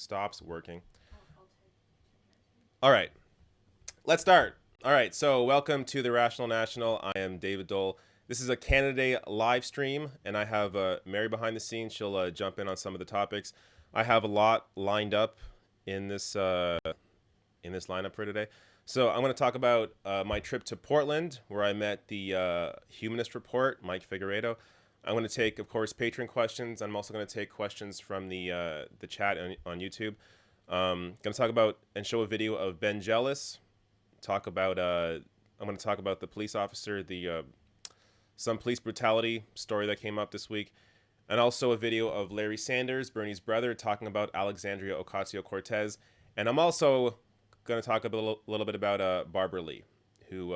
stops working. All right, let's start. All right, so welcome to the Rational National. I am David Dole. This is a Canada Day live stream, and I have Mary behind the scenes. She'll jump in on some of the topics. I have a lot lined up in this lineup for today. So I'm going to talk about my trip to Portland, where I met the Humanist Report, Mike Figueredo. I'm going to take, of course, patron questions. I'm also going to take questions from the chat on YouTube. Going to talk about and show a video of Ben Jealous. I'm going to talk about the police officer, some police brutality story that came up this week, and also a video of Larry Sanders, Bernie's brother, talking about Alexandria Ocasio-Cortez. And I'm also going to talk a little bit about Barbara Lee, who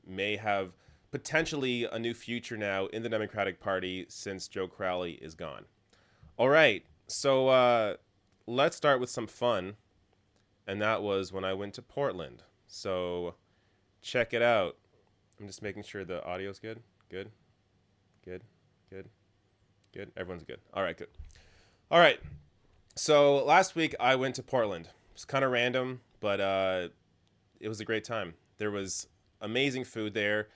may have potentially a new future now in the Democratic Party since Joe Crowley is gone. All right, so let's start with some fun, and that was when I went to Portland. So check it out. I'm just making sure the audio's good. Good. Everyone's good. All right, good. All right. So last week I went to Portland. It's kind of random, but it was a great time. There was amazing food there.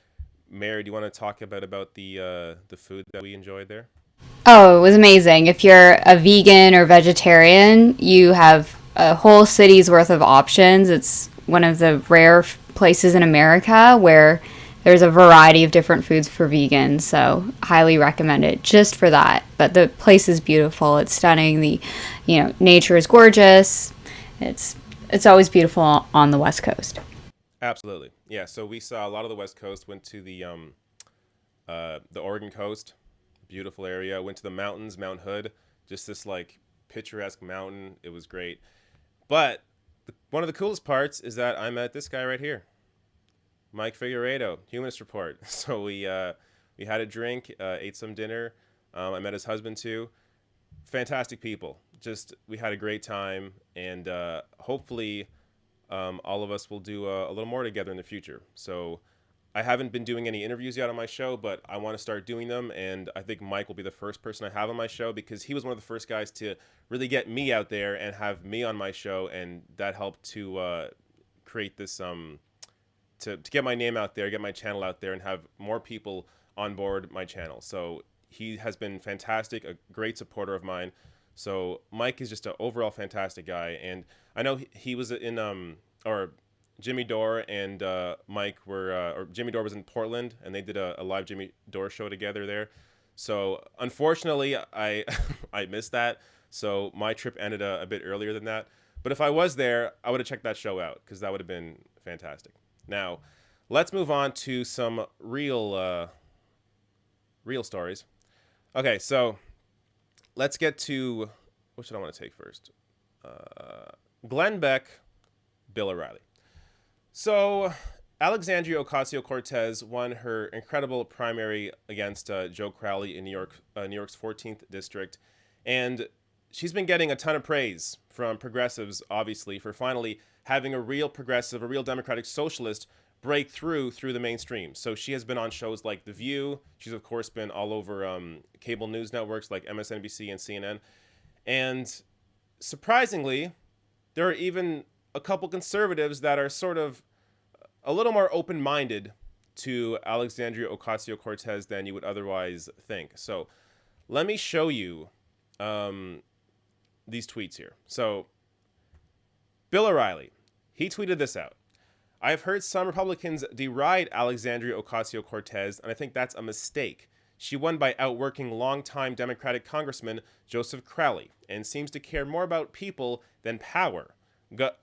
Mary, do you want to talk about the food that we enjoyed there? Oh, it was amazing. If you're a vegan or vegetarian, you have a whole city's worth of options. It's one of the rare places in America where there's a variety of different foods for vegans, so highly recommend it just for that. But the place is beautiful. It's stunning. The nature is gorgeous. It's always beautiful on the West Coast. Absolutely. Yeah, so we saw a lot of the West Coast, went to the Oregon coast, beautiful area, went to the mountains, Mount Hood, just this like picturesque mountain. It was great. But one of the coolest parts is that I met this guy right here, Mike Figueredo, Humanist Report. So we had a drink, ate some dinner. I met his husband too. Fantastic people. Just we had a great time, and hopefully all of us will do a little more together in the future. So I haven't been doing any interviews yet on my show, but I want to start doing them, and I think Mike will be the first person I have on my show because he was one of the first guys to really get me out there and have me on my show, and that helped to create this to get my name out there, get my channel out there, and have more people on board my channel. So he has been fantastic, a great supporter of mine. So Mike is just an overall fantastic guy, and I know he was or Jimmy Dore and Mike or Jimmy Dore was in Portland, and they did a live Jimmy Dore show together there. So unfortunately, I I missed that. So my trip ended a bit earlier than that. But if I was there, I would have checked that show out because that would have been fantastic. Now, let's move on to some real stories. Okay, so let's get to what should I want to take first? Glenn Beck, Bill O'Reilly. So Alexandria Ocasio-Cortez won her incredible primary against Joe Crowley in New York's 14th district, and she's been getting a ton of praise from progressives, obviously, for finally having a real progressive, a real democratic socialist break through the mainstream. So she has been on shows like The View. She's, of course, been all over cable news networks like MSNBC and CNN. And surprisingly, there are even a couple conservatives that are sort of a little more open-minded to Alexandria Ocasio-Cortez than you would otherwise think. So let me show you these tweets here. So Bill O'Reilly, he tweeted this out. I have heard some Republicans deride Alexandria Ocasio-Cortez, and I think that's a mistake. She won by outworking longtime Democratic Congressman Joseph Crowley and seems to care more about people than power.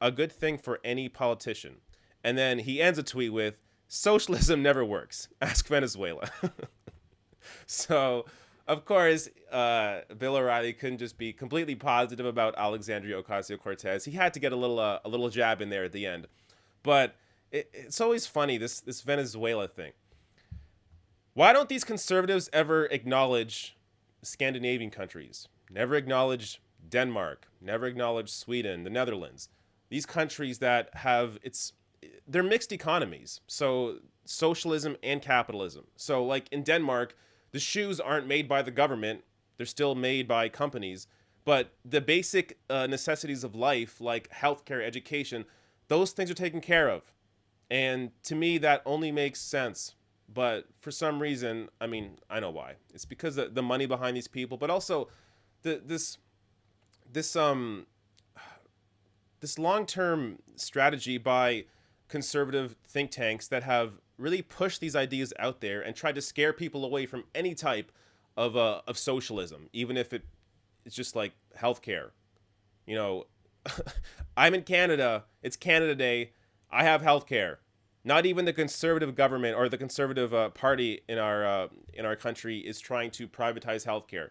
A good thing for any politician. And then he ends a tweet with, socialism never works. Ask Venezuela. So, of course, Bill O'Reilly couldn't just be completely positive about Alexandria Ocasio-Cortez. He had to get a little jab in there at the end. But it's always funny, this Venezuela thing. Why don't these conservatives ever acknowledge Scandinavian countries? Never acknowledge Denmark. Never acknowledge Sweden, the Netherlands. These countries that they're mixed economies. So socialism and capitalism. So like in Denmark, the shoes aren't made by the government. They're still made by companies. But the basic necessities of life, like healthcare, education, those things are taken care of. And to me, that only makes sense. But for some reason, I mean, I know why. It's because the money behind these people, but also the this this long-term strategy by conservative think tanks that have really pushed these ideas out there and tried to scare people away from any type of socialism, even if it's just like healthcare. You know, I'm in Canada. It's Canada Day. I have healthcare. Not even the conservative government or the conservative party in our country is trying to privatize healthcare.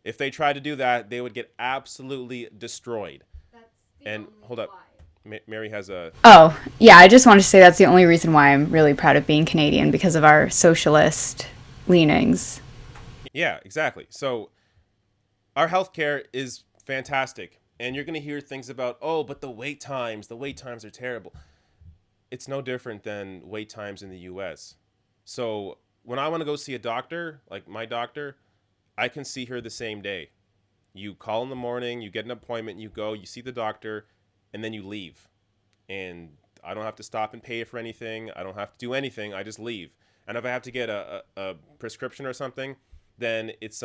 If they tried to do that, they would get absolutely destroyed. And hold up, Mary has a. Oh, yeah, I just wanted to say that's the only reason why I'm really proud of being Canadian, because of our socialist leanings. Yeah, exactly. So our healthcare is fantastic, and you're going to hear things about, oh, but the wait times are terrible. It's no different than wait times in the US. So when I want to go see a doctor, like my doctor, I can see her the same day. You call in the morning, you get an appointment, you go, you see the doctor, and then you leave. And I don't have to stop and pay for anything. I don't have to do anything. I just leave. And if I have to get a prescription or something, then it's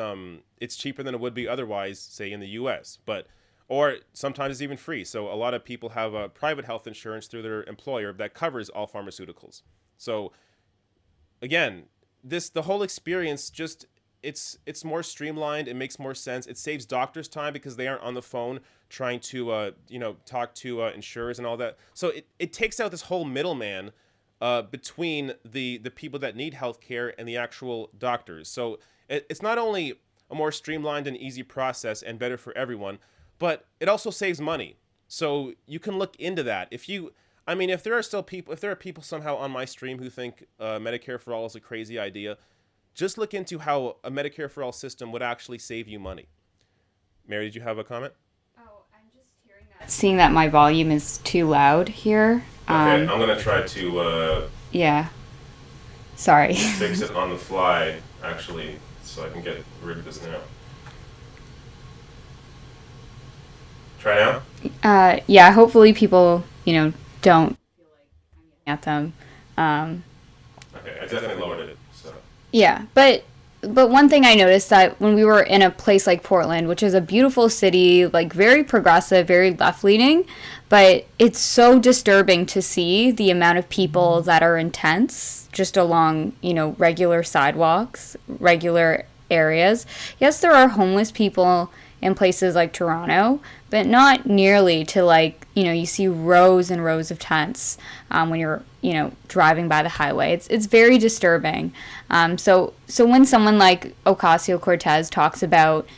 cheaper than it would be otherwise, say in the US. But or sometimes it's even free. So a lot of people have a private health insurance through their employer that covers all pharmaceuticals. So again, the whole experience just it's more streamlined. It makes more sense. It saves doctors time because they aren't on the phone trying to talk to insurers and all that. So it takes out this whole middleman between the people that need healthcare and the actual doctors. So it's not only a more streamlined and easy process and better for everyone, but it also saves money. So you can look into that. If there are people somehow on my stream who think Medicare for all is a crazy idea, just look into how a Medicare for all system would actually save you money. Mary, did you have a comment? Oh, I'm just hearing that. Seeing that my volume is too loud here. Okay, I'm going to try to yeah. Sorry. fix it on the fly, actually, so I can get rid of this now. Try now? Yeah, hopefully people, don't feel like I'm yelling at them. Okay, I definitely lowered it. So. Yeah, but one thing I noticed that when we were in a place like Portland, which is a beautiful city, like very progressive, very left-leaning, but it's so disturbing to see the amount of people that are intense just along, regular sidewalks, regular areas. Yes, there are homeless people in places like Toronto, but not nearly to you see rows and rows of tents when you're driving by the highway. It's very disturbing. So when someone like Ocasio-Cortez talks about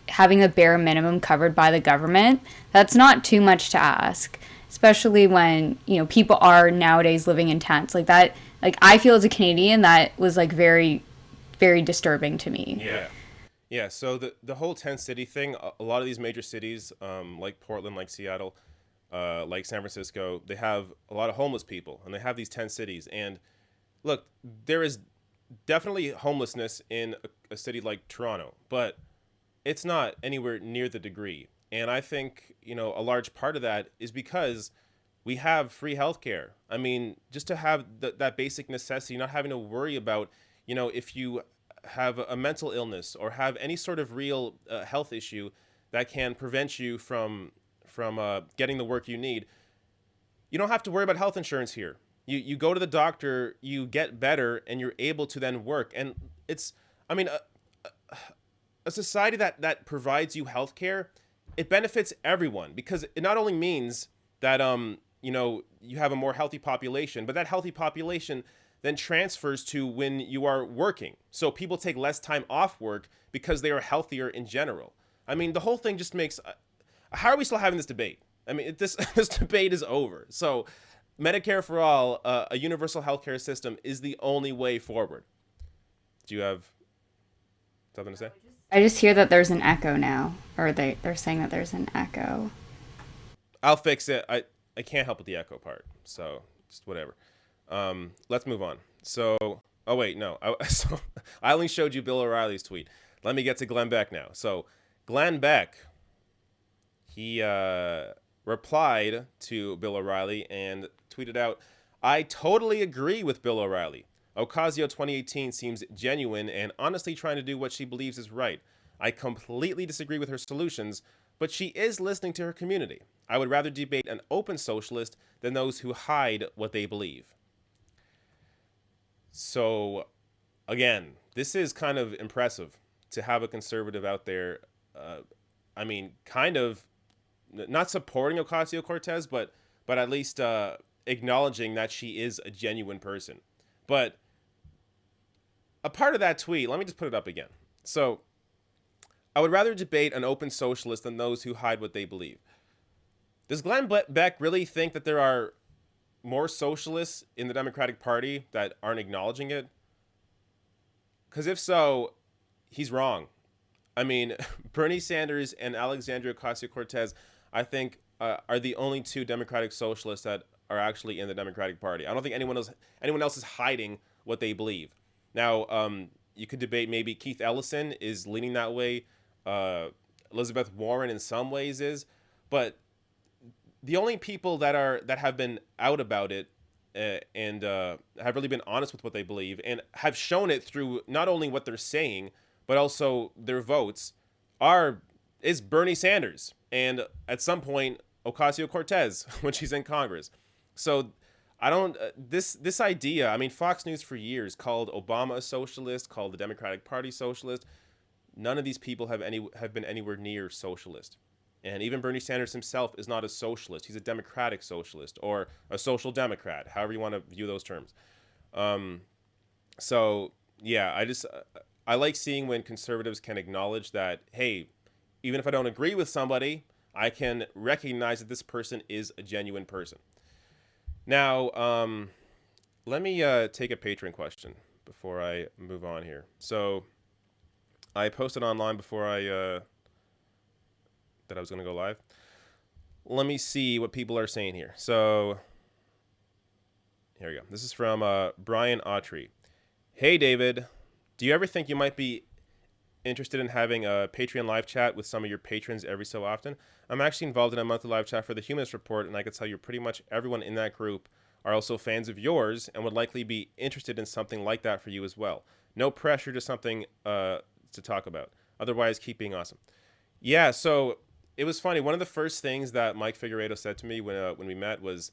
having the bare minimum covered by the government, that's not too much to ask, especially when people are nowadays living in tents like that. Like, I feel as a Canadian that was very, very disturbing to me. Yeah, so the whole tent city thing, a lot of these major cities, like Portland, like Seattle, like San Francisco, they have a lot of homeless people, and they have these tent cities. And look, there is definitely homelessness in a city like Toronto, but it's not anywhere near the degree. And I think, a large part of that is because we have free healthcare. I mean, just to have that basic necessity, not having to worry about, if you have a mental illness or have any sort of real health issue that can prevent you from getting the work you need, you don't have to worry about health insurance here. You go to the doctor, you get better, and you're able to then work. And it's, a society that provides you health care, it benefits everyone, because it not only means that you have a more healthy population, but that healthy population then transfers to when you are working. So people take less time off work because they are healthier in general. I mean, the whole thing just makes... how are we still having this debate? I mean, this debate is over. So Medicare for all, a universal healthcare system, is the only way forward. Do you have something to say? I just hear that there's an echo now, or they're saying that there's an echo. I'll fix it. I can't help with the echo part, so just whatever. Let's move on. So, oh wait, no. So I only showed you Bill O'Reilly's tweet. Let me get to Glenn Beck now. So Glenn Beck, he replied to Bill O'Reilly and tweeted out, "I totally agree with Bill O'Reilly. Ocasio 2018 seems genuine and honestly trying to do what she believes is right. I completely disagree with her solutions, but she is listening to her community. I would rather debate an open socialist than those who hide what they believe." So, again, this is kind of impressive to have a conservative out there. Kind of not supporting Ocasio-Cortez, but at least acknowledging that she is a genuine person. But a part of that tweet, let me just put it up again. So, I would rather debate an open socialist than those who hide what they believe. Does Glenn Beck really think that there are more socialists in the Democratic Party that aren't acknowledging it? Because if so, he's wrong. I mean, Bernie Sanders and Alexandria Ocasio-Cortez, I think, are the only two Democratic socialists that are actually in the Democratic Party. I don't think anyone else is hiding what they believe. Now, you could debate maybe Keith Ellison is leaning that way. Elizabeth Warren in some ways is, but the only people that have been out about it and have really been honest with what they believe and have shown it through not only what they're saying but also their votes is Bernie Sanders and at some point Ocasio-Cortez when she's in Congress. So I don't this idea. I mean, Fox News for years called Obama a socialist, called the Democratic Party socialist. None of these people have been anywhere near socialist. And even Bernie Sanders himself is not a socialist. He's a democratic socialist or a social democrat, however you want to view those terms. So, yeah, I like seeing when conservatives can acknowledge that, hey, even if I don't agree with somebody, I can recognize that this person is a genuine person. Now, let me take a patron question before I move on here. So, I posted online before that I was going to go live. Let me see what people are saying here. So, here we go. This is from Brian Autry. "Hey, David, do you ever think you might be interested in having a Patreon live chat with some of your patrons every so often? I'm actually involved in a monthly live chat for the Humanist Report, and I can tell you pretty much everyone in that group are also fans of yours and would likely be interested in something like that for you as well. No pressure, just something to talk about. Otherwise, keep being awesome." Yeah, so it was funny. One of the first things that Mike Figueredo said to me when we met was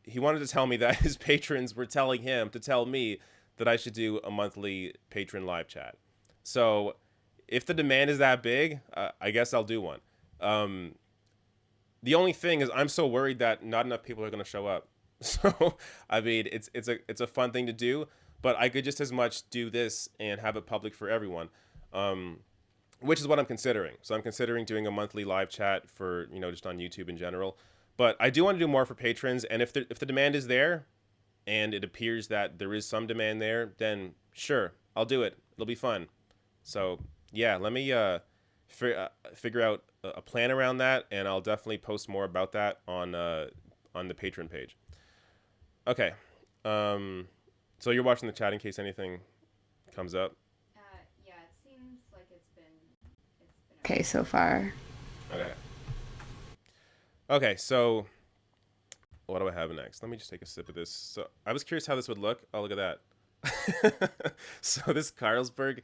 he wanted to tell me that his patrons were telling him to tell me that I should do a monthly patron live chat. So if the demand is that big, I guess I'll do one. The only thing is I'm so worried that not enough people are going to show up. So, I mean, it's a fun thing to do, but I could just as much do this and have it public for everyone. Which is what I'm considering. So I'm considering doing a monthly live chat for, just on YouTube in general. But I do want to do more for patrons. And if the demand is there, and it appears that there is some demand there, then sure, I'll do it. It'll be fun. So yeah, let me figure out a plan around that, and I'll definitely post more about that on the Patreon page. Okay. So you're watching the chat in case anything comes up. Yeah, it seems like it's been okay so far. Okay, so what do I have next? Let me just take a sip of this. So I was curious how this would look. Oh, look at that. So this Carlsberg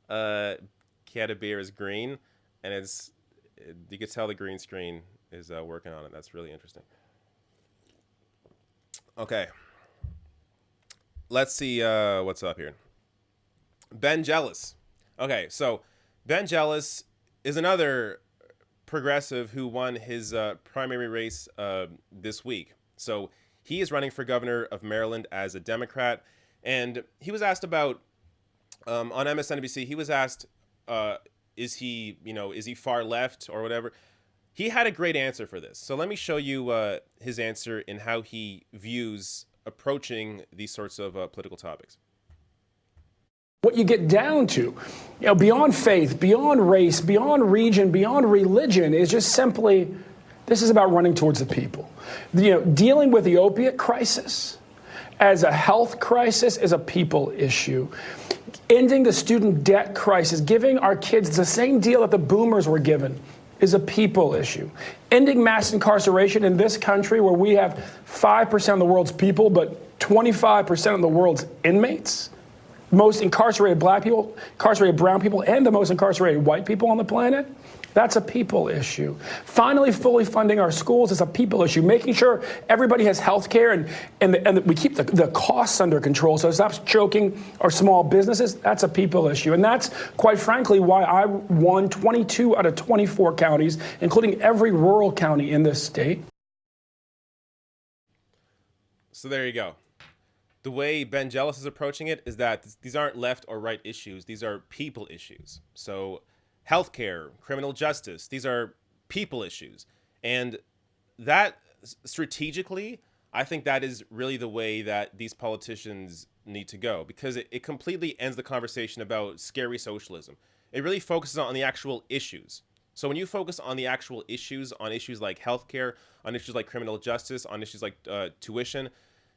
can of beer is green, and you can tell the green screen is working on it. That's really interesting. Okay. Let's see what's up here. Ben Jealous. Okay, so Ben Jealous is another progressive who won his primary race this week. So he is running for governor of Maryland as a Democrat, and he was asked about on MSNBC. He was asked, is he far left or whatever? He had a great answer for this. So let me show you his answer and how he views approaching these sorts of political topics. What you get down to, beyond faith, beyond race, beyond region, beyond religion is just simply, this is about running towards the people. Dealing with the opiate crisis as a health crisis is a people issue. Ending the student debt crisis, giving our kids the same deal that the boomers were given, is a people issue. Ending mass incarceration in this country where we have 5% of the world's people, but 25% of the world's inmates, most incarcerated black people, incarcerated brown people, and the most incarcerated white people on the planet, that's a people issue. Finally, fully funding our schools is a people issue. Making sure everybody has health care and we keep the costs under control so it stops choking our small businesses, that's a people issue. And that's, quite frankly, why I won 22 out of 24 counties, including every rural county in this state. So there you go. The way Ben Jealous is approaching it is that these aren't left or right issues. These are people issues. So healthcare, criminal justice, these are people issues. And that strategically, I think that is really the way that these politicians need to go, because it completely ends the conversation about scary socialism. It really focuses on the actual issues. So when you focus on the actual issues, on issues like healthcare, on issues like criminal justice, on issues like tuition,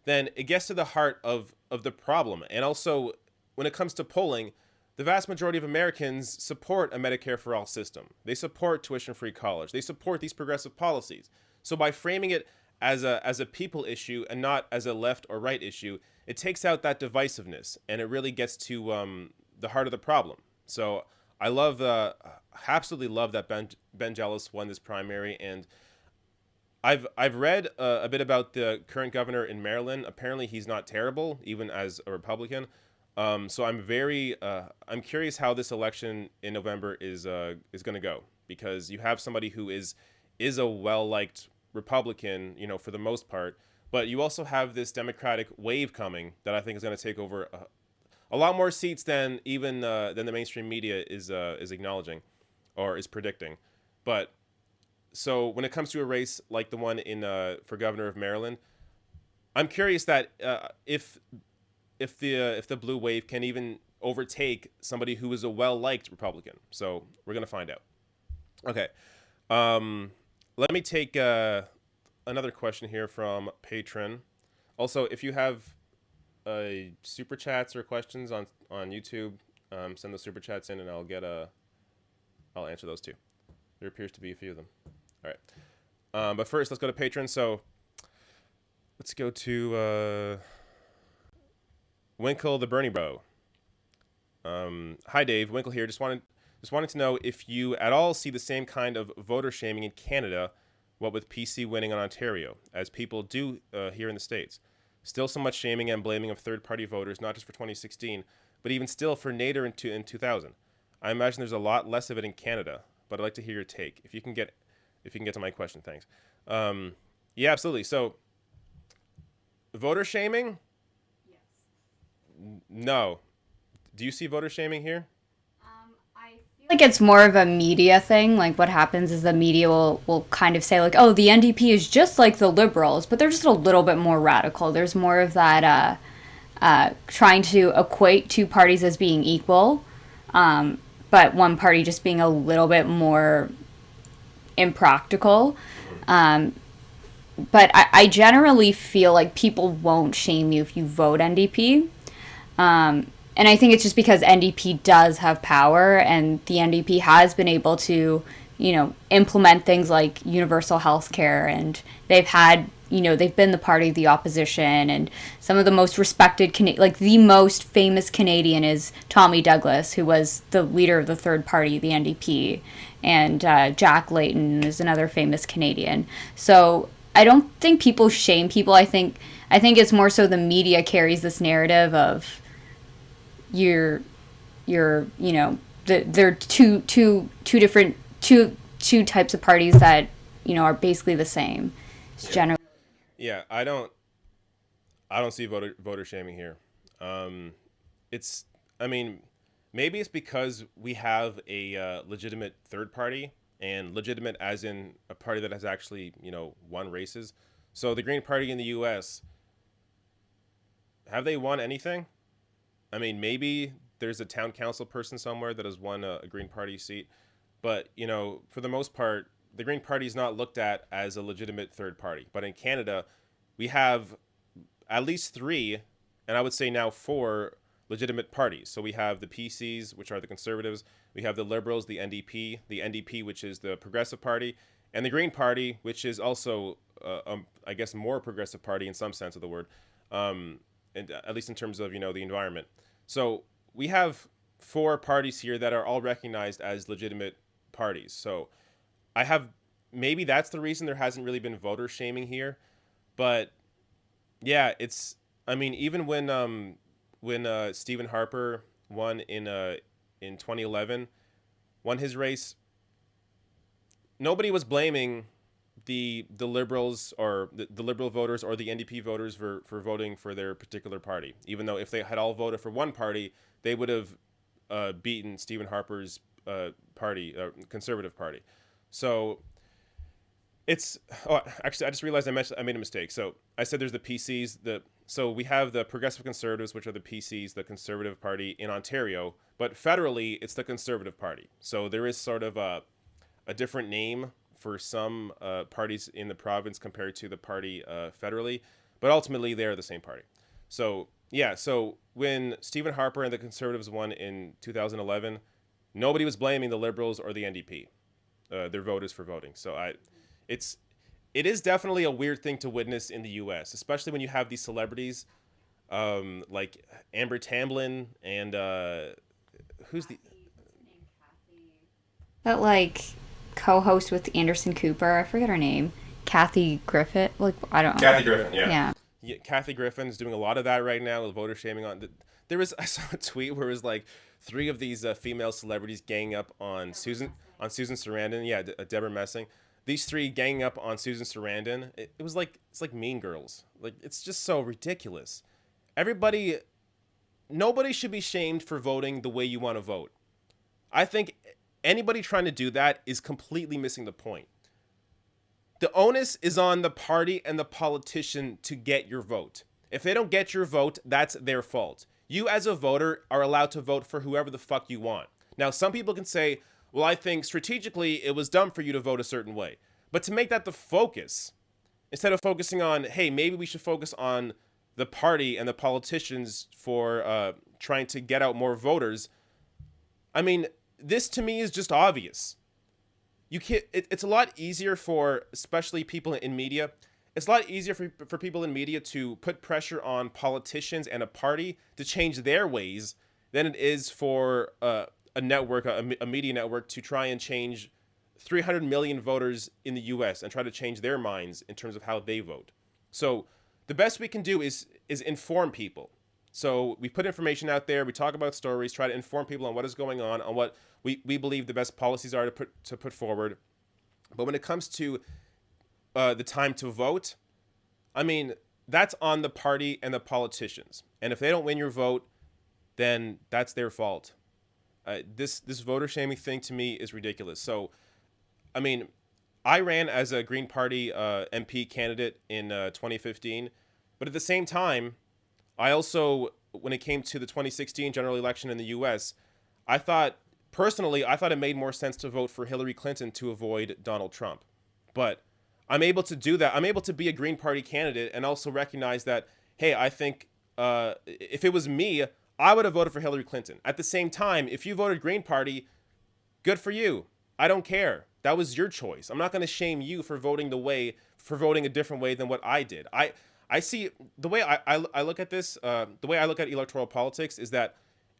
then it gets to the heart of the problem. And also, when it comes to polling, the vast majority of Americans support a Medicare for all system. They support tuition-free college. They support these progressive policies. So by framing it as a people issue and not as a left or right issue, it takes out that divisiveness and it really gets to the heart of the problem. So I absolutely love that Ben Jealous won this primary, and I've read a bit about the current governor in Maryland. Apparently, he's not terrible, even as a Republican. So I'm curious how this election in November is going to go, because you have somebody who is a well-liked Republican, for the most part, but you also have this Democratic wave coming that I think is going to take over a lot more seats than even than the mainstream media is acknowledging or is predicting. But so when it comes to a race like the one for governor of Maryland, I'm curious that if the blue wave can even overtake somebody who is a well-liked Republican. So we're gonna find out. Okay, let me take another question here from Patron. Also, if you have super chats or questions on YouTube, send those super chats in, and I'll answer those too. There appears to be a few of them. All right, but first let's go to Patron. So let's go to Winkle the Bernie Bro. Hi Dave, Winkle here. Just wanted to know if you at all see the same kind of voter shaming in Canada, what with PC winning on Ontario, as people do here in the States. Still so much shaming and blaming of third-party voters, not just for 2016, but even still for Nader in 2000. I imagine there's a lot less of it in Canada, but I'd like to hear your take. If you can get to my question, thanks. Yeah, absolutely. So, voter shaming? Yes. No. Do you see voter shaming here? I feel like it's more of a media thing. Like what happens is the media will kind of say like, oh, the NDP is just like the Liberals, but they're just a little bit more radical. There's more of that trying to equate two parties as being equal, but one party just being a little bit more impractical. But I generally feel like people won't shame you if you vote NDP. And I think it's just because NDP does have power, and the NDP has been able to, implement things like universal health care, and they've had, they've been the party of the opposition, and some of the most respected, the most famous Canadian is Tommy Douglas, who was the leader of the third party, the NDP, and Jack Layton is another famous Canadian. So I don't think people shame people. I think it's more so the media carries this narrative of there are two different types of parties that are basically the same. It's generally. Yeah, I don't see voter shaming here. Maybe it's because we have a legitimate third party, and legitimate as in a party that has actually won races. So the Green Party in the U.S., have they won anything? I mean, maybe there's a town council person somewhere that has won a Green Party seat, but for the most part, the Green Party is not looked at as a legitimate third party. But in Canada, we have at least 3, and I would say now 4 legitimate parties. So we have the PCs, which are the conservatives. We have the liberals, the NDP, which is the progressive party, and the Green Party, which is also, I guess, more progressive party in some sense of the word, and at least in terms of, the environment. So we have 4 parties here that are all recognized as legitimate parties. So maybe that's the reason there hasn't really been voter shaming here. But yeah, even when Stephen Harper won in 2011, won his race, nobody was blaming the liberals or the liberal voters or the NDP voters for voting for their particular party. Even though if they had all voted for one party, they would have beaten Stephen Harper's party, conservative party. So actually, I just realized I made a mistake. So I said there's the PCs. So we have the Progressive Conservatives, which are the PCs, the Conservative Party in Ontario. But federally, it's the Conservative Party. So there is sort of a different name for some parties in the province compared to the party federally. But ultimately, they're the same party. So yeah, so when Stephen Harper and the Conservatives won in 2011, nobody was blaming the Liberals or the NDP, their voters for voting. So it is definitely a weird thing to witness in the U.S., especially when you have these celebrities like Amber Tamblyn and who's the that like co-host with Anderson Cooper. I forget her name. Kathy Griffin. Like I don't know. Kathy Griffin. Yeah. Yeah, Kathy Griffin is doing a lot of that right now with voter shaming on. I saw a tweet where it was like 3 of these female celebrities ganging up on Susan Sarandon. Yeah, Deborah Messing. These 3 ganging up on Susan Sarandon. It was like, it's like Mean Girls. Like, it's just so ridiculous. Nobody should be shamed for voting the way you want to vote. I think anybody trying to do that is completely missing the point. The onus is on the party and the politician to get your vote. If they don't get your vote, that's their fault. You as a voter are allowed to vote for whoever the fuck you want. Now, some people can say, well, I think strategically it was dumb for you to vote a certain way. But to make that the focus, instead of focusing on, hey, maybe we should focus on the party and the politicians for trying to get out more voters. I mean, this to me is just obvious. It's a lot easier for, especially people in media, it's a lot easier for people in media to put pressure on politicians and a party to change their ways than it is for a media network to try and change 300 million voters in the U.S. and try to change their minds in terms of how they vote. So the best we can do is inform people. So we put information out there, we talk about stories, try to inform people on what is going on what we believe the best policies are to put forward. But when it comes to the time to vote, I mean, that's on the party and the politicians. And if they don't win your vote, then that's their fault. This voter shaming thing to me is ridiculous. So, I mean, I ran as a Green Party MP candidate in 2015, but at the same time, I also, when it came to the 2016 general election in the U.S., I thought it made more sense to vote for Hillary Clinton to avoid Donald Trump. But I'm able to do that. I'm able to be a Green Party candidate and also recognize that, hey, I think if it was me, I would have voted for Hillary Clinton. At the same time, if you voted Green Party, good for you. I don't care. That was your choice. I'm not going to shame you for voting a different way than what I did. I see the way I look at this, the way I look at electoral politics is that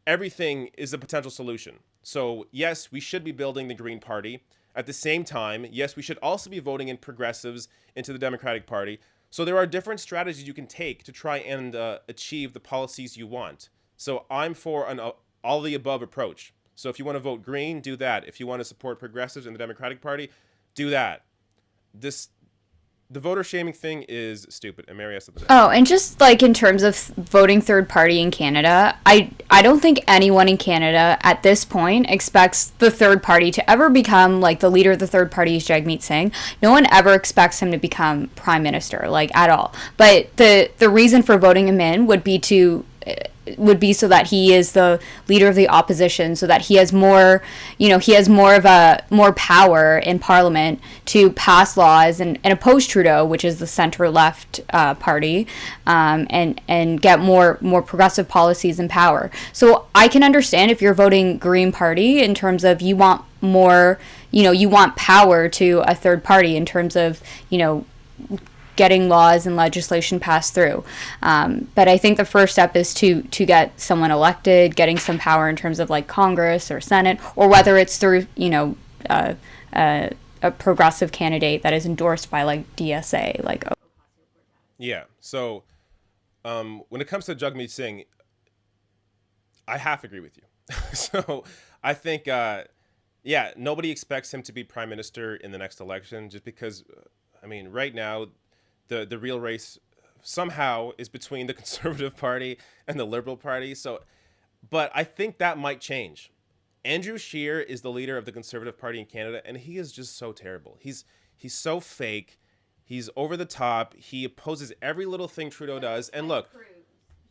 everything is a potential solution. So yes, we should be building the Green Party. At the same time, yes, we should also be voting in progressives into the Democratic Party. So there are different strategies you can take to try and achieve the policies you want. So I'm for an all the above approach. So if you want to vote Green, do that. If you want to support progressives in the Democratic Party, do that. The voter shaming thing is stupid. And Mary has something to say. Oh, and just like in terms of voting third party in Canada, I don't think anyone in Canada at this point expects the third party to ever become like the leader of the third party is Jagmeet Singh. No one ever expects him to become prime minister, like at all. But the reason for voting him in would be to would be so that he is the leader of the opposition, so that he has more, he has more power in Parliament to pass laws and oppose Trudeau, which is the center left party, and get more progressive policies in power. So I can understand if you're voting Green Party in terms of you want more, you want power to a third party in terms of, getting laws and legislation passed through. But I think the first step is to get someone elected, getting some power in terms of like Congress or Senate, or whether it's through, a progressive candidate that is endorsed by like DSA, like. Yeah. So when it comes to Jagmeet Singh, I half agree with you. So I think, nobody expects him to be prime minister in the next election, just because, right now, the real race somehow is between the Conservative Party and the Liberal Party. So, but I think that might change. Andrew Scheer is the leader of the Conservative Party in Canada, and he is just so terrible. He's so fake. He's over the top. He opposes every little thing Trudeau does. And look,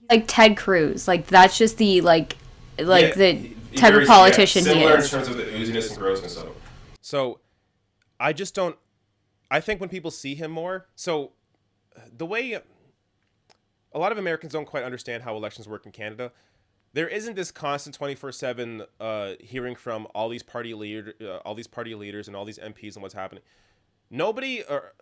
like Ted Cruz, like that's just the the type of politician he is. Similar in terms of the ooziness and grossness of him. So I just don't. I think when people see him more, so the way a lot of Americans don't quite understand how elections work in Canada, there isn't this constant 24/7 hearing from all these party leaders and all these MPs and what's happening. Nobody, or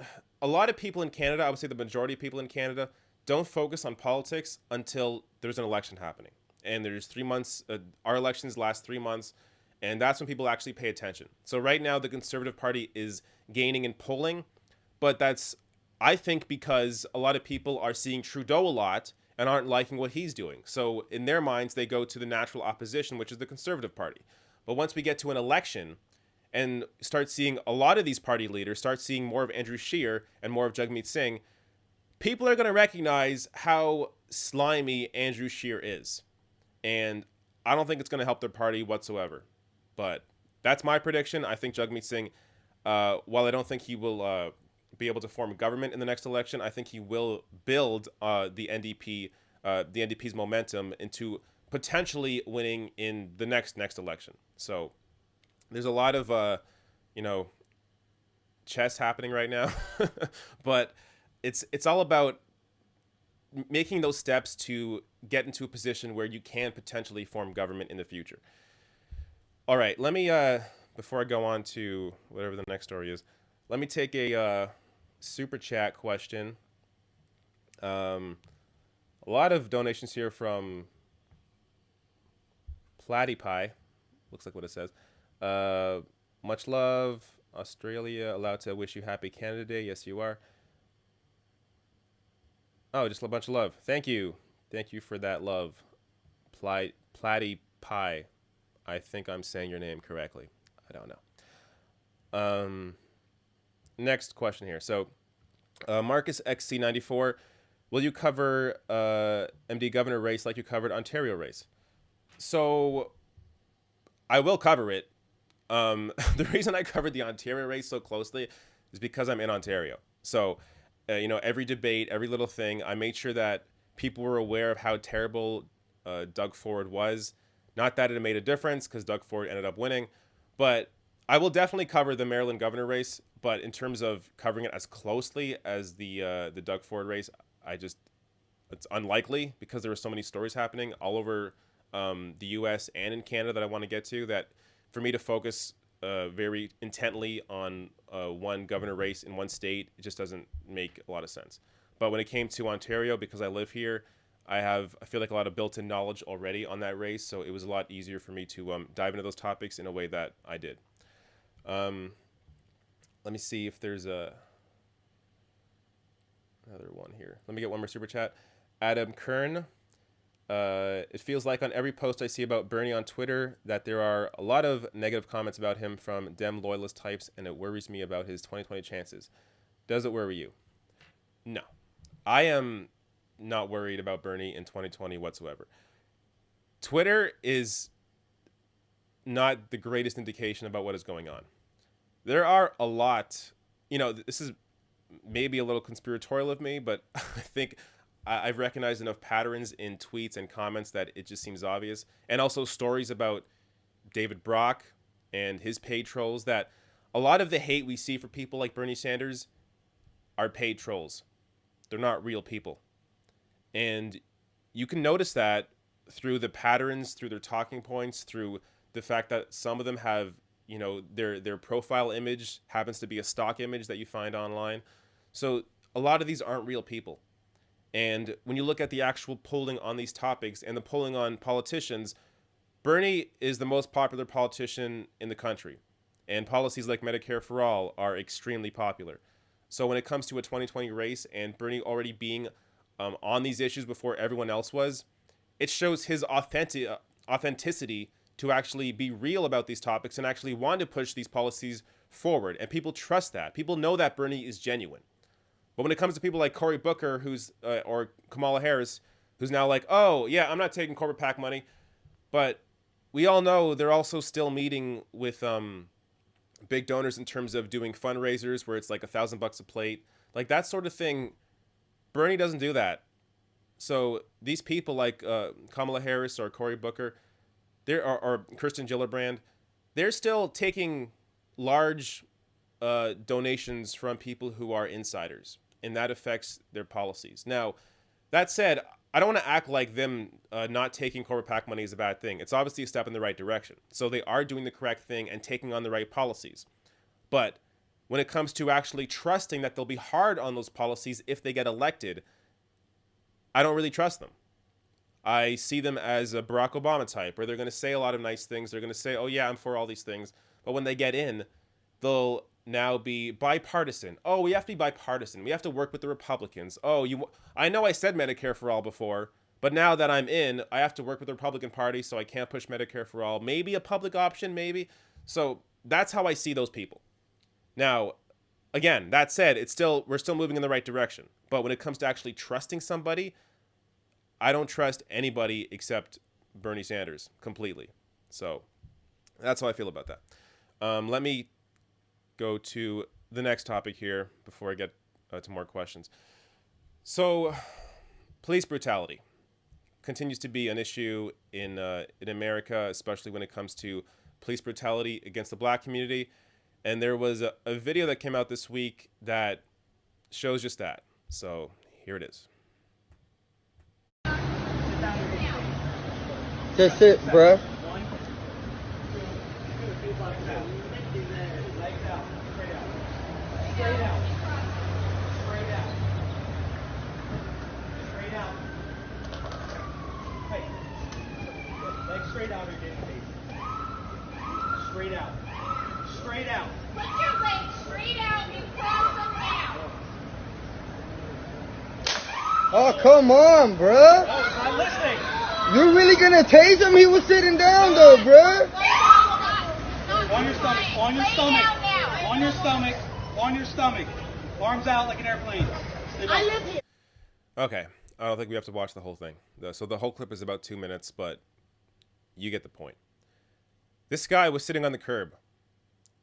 a lot of people in Canada, I would say the majority of people in Canada, don't focus on politics until there's an election happening. And there's 3 months, our elections last 3 months, and that's when people actually pay attention. So right now, the Conservative Party is gaining in polling, but that's, I think, because a lot of people are seeing Trudeau a lot and aren't liking what he's doing. So in their minds, they go to the natural opposition, which is the Conservative Party. But once we get to an election and start seeing a lot of these party leaders, start seeing more of Andrew Scheer and more of Jagmeet Singh, people are going to recognize how slimy Andrew Scheer is. And I don't think it's going to help their party whatsoever. But that's my prediction. I think Jagmeet Singh, while I don't think he will be able to form a government in the next election, I think he will build the NDP's momentum into potentially winning in the next election. So there's a lot of chess happening right now, but it's all about making those steps to get into a position where you can potentially form government in the future. All right, let me before I go on to whatever the next story is, let me take a super chat question. A lot of donations here from Platypie. Looks like what it says. Much love, Australia. Allowed to wish you happy Canada Day. Yes, you are. Oh, just a bunch of love. Thank you. Thank you for that love. Platypie. I think I'm saying your name correctly. I don't know. Next question here. So, Marcus XC94, will you cover MD governor race like you covered Ontario race? So, I will cover it. The reason I covered the Ontario race so closely is because I'm in Ontario. So, every debate, every little thing, I made sure that people were aware of how terrible Doug Ford was. Not that it made a difference, because Doug Ford ended up winning, but I will definitely cover the Maryland governor race. But in terms of covering it as closely as the Doug Ford race, it's unlikely, because there were so many stories happening all over the U.S. and in Canada that I want to get to, that for me to focus very intently on one governor race in one state, it just doesn't make a lot of sense. But when it came to Ontario, because I live here, I feel like a lot of built-in knowledge already on that race, so it was a lot easier for me to dive into those topics in a way that I did. Let me see if there's another one here. Let me get one more super chat. Adam Kern. It feels like on every post I see about Bernie on Twitter that there are a lot of negative comments about him from Dem loyalist types, and it worries me about his 2020 chances. Does it worry you? No. I am not worried about Bernie in 2020 whatsoever. Twitter is not the greatest indication about what is going on. There are a lot, this is maybe a little conspiratorial of me, but I think I've recognized enough patterns in tweets and comments that it just seems obvious. And also stories about David Brock and his paid trolls, that a lot of the hate we see for people like Bernie Sanders are paid trolls. They're not real people. And you can notice that through the patterns, through their talking points, through the fact that some of them have, their profile image happens to be a stock image that you find online. So a lot of these aren't real people. And when you look at the actual polling on these topics and the polling on politicians, Bernie is the most popular politician in the country. And policies like Medicare for All are extremely popular. So when it comes to a 2020 race and Bernie already being on these issues before everyone else was, it shows his authenticity to actually be real about these topics and actually want to push these policies forward. And people trust that. People know that Bernie is genuine. But when it comes to people like Cory Booker, or Kamala Harris, who's now like, oh, yeah, I'm not taking corporate PAC money. But we all know they're also still meeting with big donors in terms of doing fundraisers where it's like $1,000 a plate. Like that sort of thing. Bernie doesn't do that. So these people like Kamala Harris or Cory Booker, or Kirsten Gillibrand, they're still taking large donations from people who are insiders, and that affects their policies. Now, that said, I don't want to act like them not taking corporate PAC money is a bad thing. It's obviously a step in the right direction. So they are doing the correct thing and taking on the right policies. But when it comes to actually trusting that they'll be hard on those policies if they get elected, I don't really trust them. I see them as a Barack Obama type, where they're going to say a lot of nice things. They're going to say, oh yeah, I'm for all these things. But when they get in, they'll now be bipartisan. Oh, we have to be bipartisan. We have to work with the Republicans. Oh, I know I said Medicare for all before, but now that I'm in, I have to work with the Republican Party, so I can't push Medicare for all. Maybe a public option, maybe. So that's how I see those people. Now, again, that said, we're still moving in the right direction. But when it comes to actually trusting somebody, I don't trust anybody except Bernie Sanders completely. So that's how I feel about that. Let me go to the next topic here before I get to more questions. So, police brutality continues to be an issue in America, especially when it comes to police brutality against the black community. And there was a video that came out this week that shows just that. So here it is. That's it, bruh. Straight out again, please. Straight out. Straight out. Put your legs straight out and cross them out. Oh, come on, bruh. No, it's not listening. You're really gonna tase him? He was sitting down, though, bruh. On your stomach. On your stomach. On your stomach. On your stomach. Arms out like an airplane. I live here. Okay. I don't think we have to watch the whole thing. So the whole clip is about 2 minutes, but you get the point. This guy was sitting on the curb.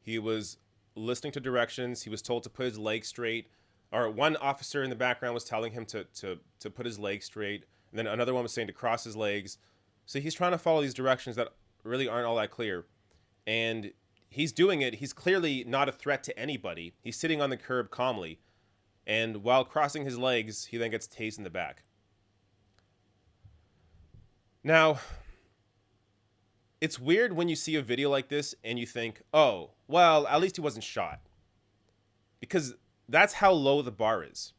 He was listening to directions. He was told to put his legs straight. Or one officer in the background was telling him to put his legs straight. And then another one was saying to cross his legs. So he's trying to follow these directions that really aren't all that clear. And he's doing it. He's clearly not a threat to anybody. He's sitting on the curb calmly. And while crossing his legs, he then gets tased in the back. Now, it's weird when you see a video like this and you think, oh, well, at least he wasn't shot. Because that's how low the bar is.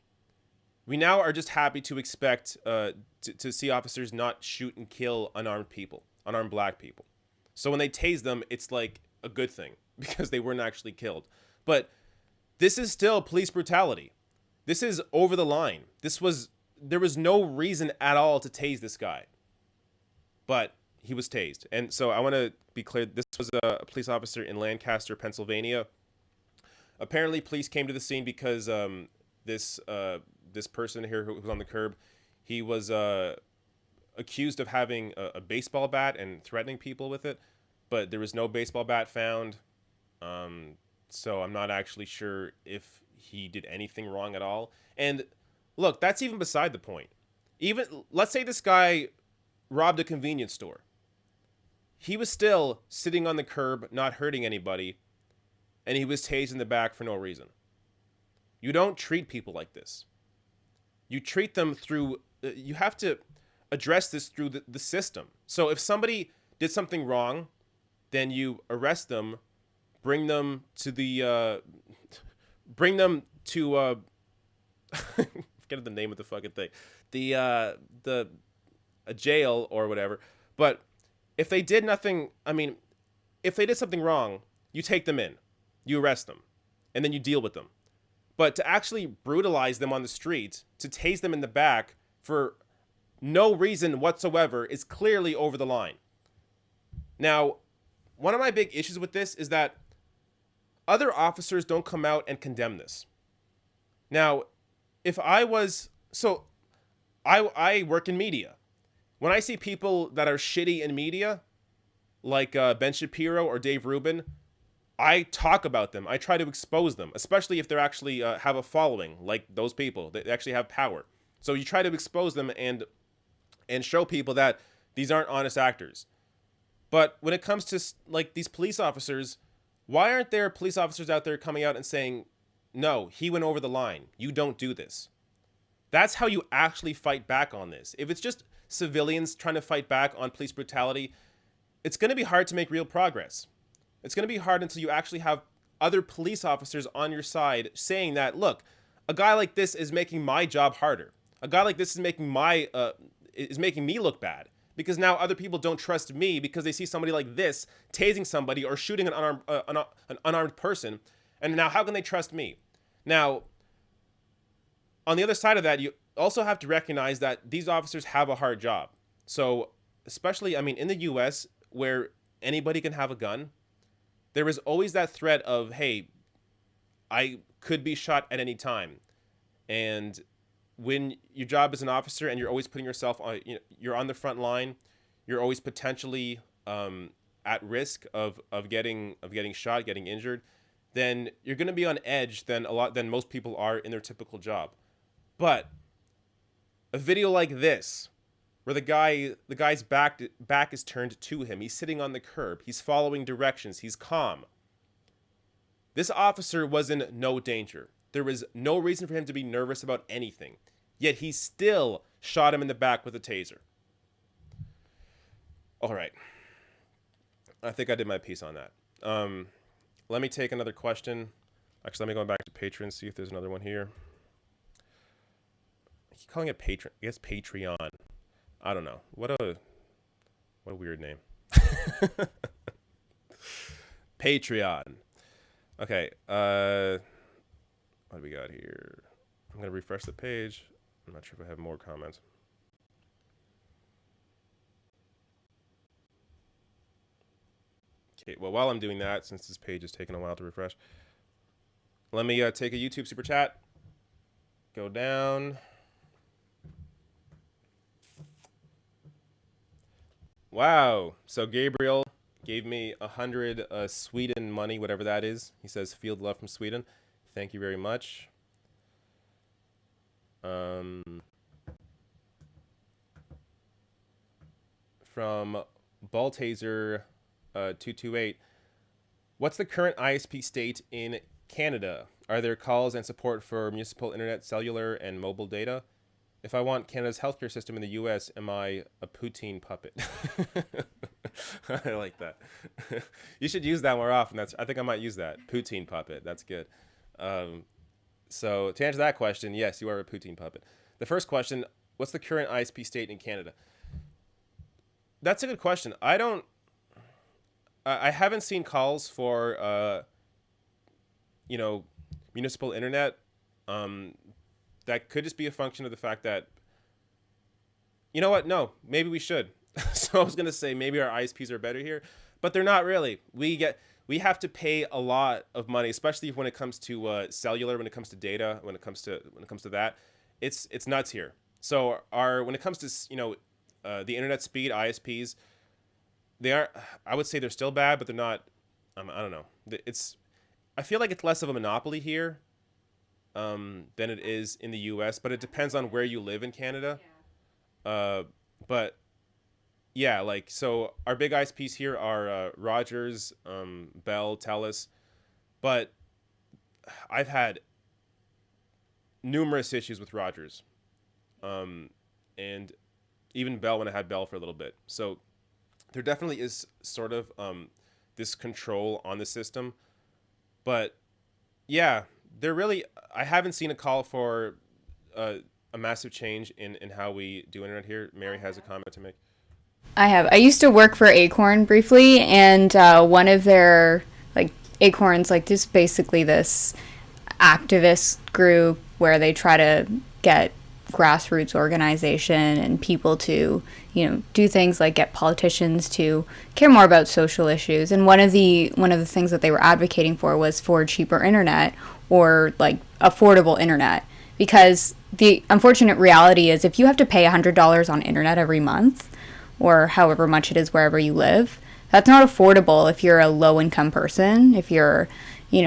We now are just happy to expect to see officers not shoot and kill unarmed people, unarmed black people. So when they tase them, it's like a good thing because they weren't actually killed. But this is still police brutality. This is over the line. There was no reason at all to tase this guy. But he was tased. And so I want to be clear, this was a police officer in Lancaster, Pennsylvania. Apparently police came to the scene because this person here who was on the curb, he was accused of having a baseball bat and threatening people with it, but there was no baseball bat found. So I'm not actually sure if he did anything wrong at all. And look, that's even beside the point. Even, let's say this guy robbed a convenience store. He was still sitting on the curb, not hurting anybody, and he was tased in the back for no reason. You don't treat people like this. You treat them through, you have to address this through the system. So if somebody did something wrong, then you arrest them, bring them to forget the name of the fucking thing, a jail or whatever. But if they did nothing, I mean, if they did something wrong, you take them in, you arrest them, and then you deal with them. But to actually brutalize them on the street, to tase them in the back for no reason whatsoever is clearly over the line. Now, one of my big issues with this is that other officers don't come out and condemn this. Now, if I was, so I work in media. When I see people that are shitty in media, like Ben Shapiro or Dave Rubin, I talk about them. I try to expose them, especially if they're actually have a following, like those people. They actually have power. So you try to expose them and show people that these aren't honest actors. But when it comes to like these police officers, why aren't there police officers out there coming out and saying, no, he went over the line. You don't do this. That's how you actually fight back on this. If it's just civilians trying to fight back on police brutality, it's going to be hard to make real progress. It's going to be hard until you actually have other police officers on your side saying that, look, a guy like this is making my job harder. A guy like this is making me look bad, because now other people don't trust me because they see somebody like this tasing somebody or shooting an unarmed person. And now how can they trust me? Now, on the other side of that, you also have to recognize that these officers have a hard job. So especially, I mean, in the US, where anybody can have a gun, there is always that threat of, hey, I could be shot at any time. And when your job as an officer and you're always putting yourself on, you're on the front line, you're always potentially at risk of getting shot, getting injured, then you're going to be on edge than most people are in their typical job. But a video like this, where the guy's back is turned to him, he's sitting on the curb, he's following directions, he's calm. This officer was in no danger. There was no reason for him to be nervous about anything. Yet he still shot him in the back with a taser. All right. I think I did my piece on that. Let me take another question. Actually, let me go back to Patreon, see if there's another one here. I keep calling it Patreon. I guess Patreon. I don't know. What a weird name. Patreon. Okay. What do we got here? I'm going to refresh the page. I'm not sure if I have more comments. Okay, well, while I'm doing that, since this page is taking a while to refresh, let me take a YouTube super chat. Go down. Wow. So Gabriel gave me 100 Sweden money, whatever that is. He says, field love from Sweden. Thank you very much. From Baltaser 228, what's the current ISP state in Canada? Are there calls and support for municipal internet, cellular, and mobile data? If I want Canada's healthcare system in the US, am I a poutine puppet? I like that. You should use that more often. I think I might use that. Poutine puppet. That's good. So to answer that question, yes, you are a poutine puppet. The first question, what's the current ISP state in Canada? That's a good question. I haven't seen calls for, municipal internet. That could just be a function of the fact that, you know what? No, maybe we should. So I was going to say maybe our ISPs are better here, but they're not really. We have to pay a lot of money, especially when it comes to cellular, when it comes to data, when it comes to that, it's nuts here. So when it comes to the internet speed, ISPs, I would say they're still bad, but they're not. I don't know. I feel like it's less of a monopoly here than it is in the U.S., but it depends on where you live in Canada. But yeah, like, so our big ISPs here are Rogers, Bell, Telus, but I've had numerous issues with Rogers, and even Bell when I had Bell for a little bit. So there definitely is sort of this control on the system, but yeah, I haven't seen a call for a massive change in how we do internet here. Mary has a comment to make. I have. I used to work for Acorn briefly, and one of their, like, Acorn's, like, just basically this activist group where they try to get grassroots organization and people to, do things like get politicians to care more about social issues. And one of the things that they were advocating was for cheaper internet, or like affordable internet, because the unfortunate reality is if you have to pay $100 on internet every month, or however much it is wherever you live, that's not affordable if you're a low income person, if you're,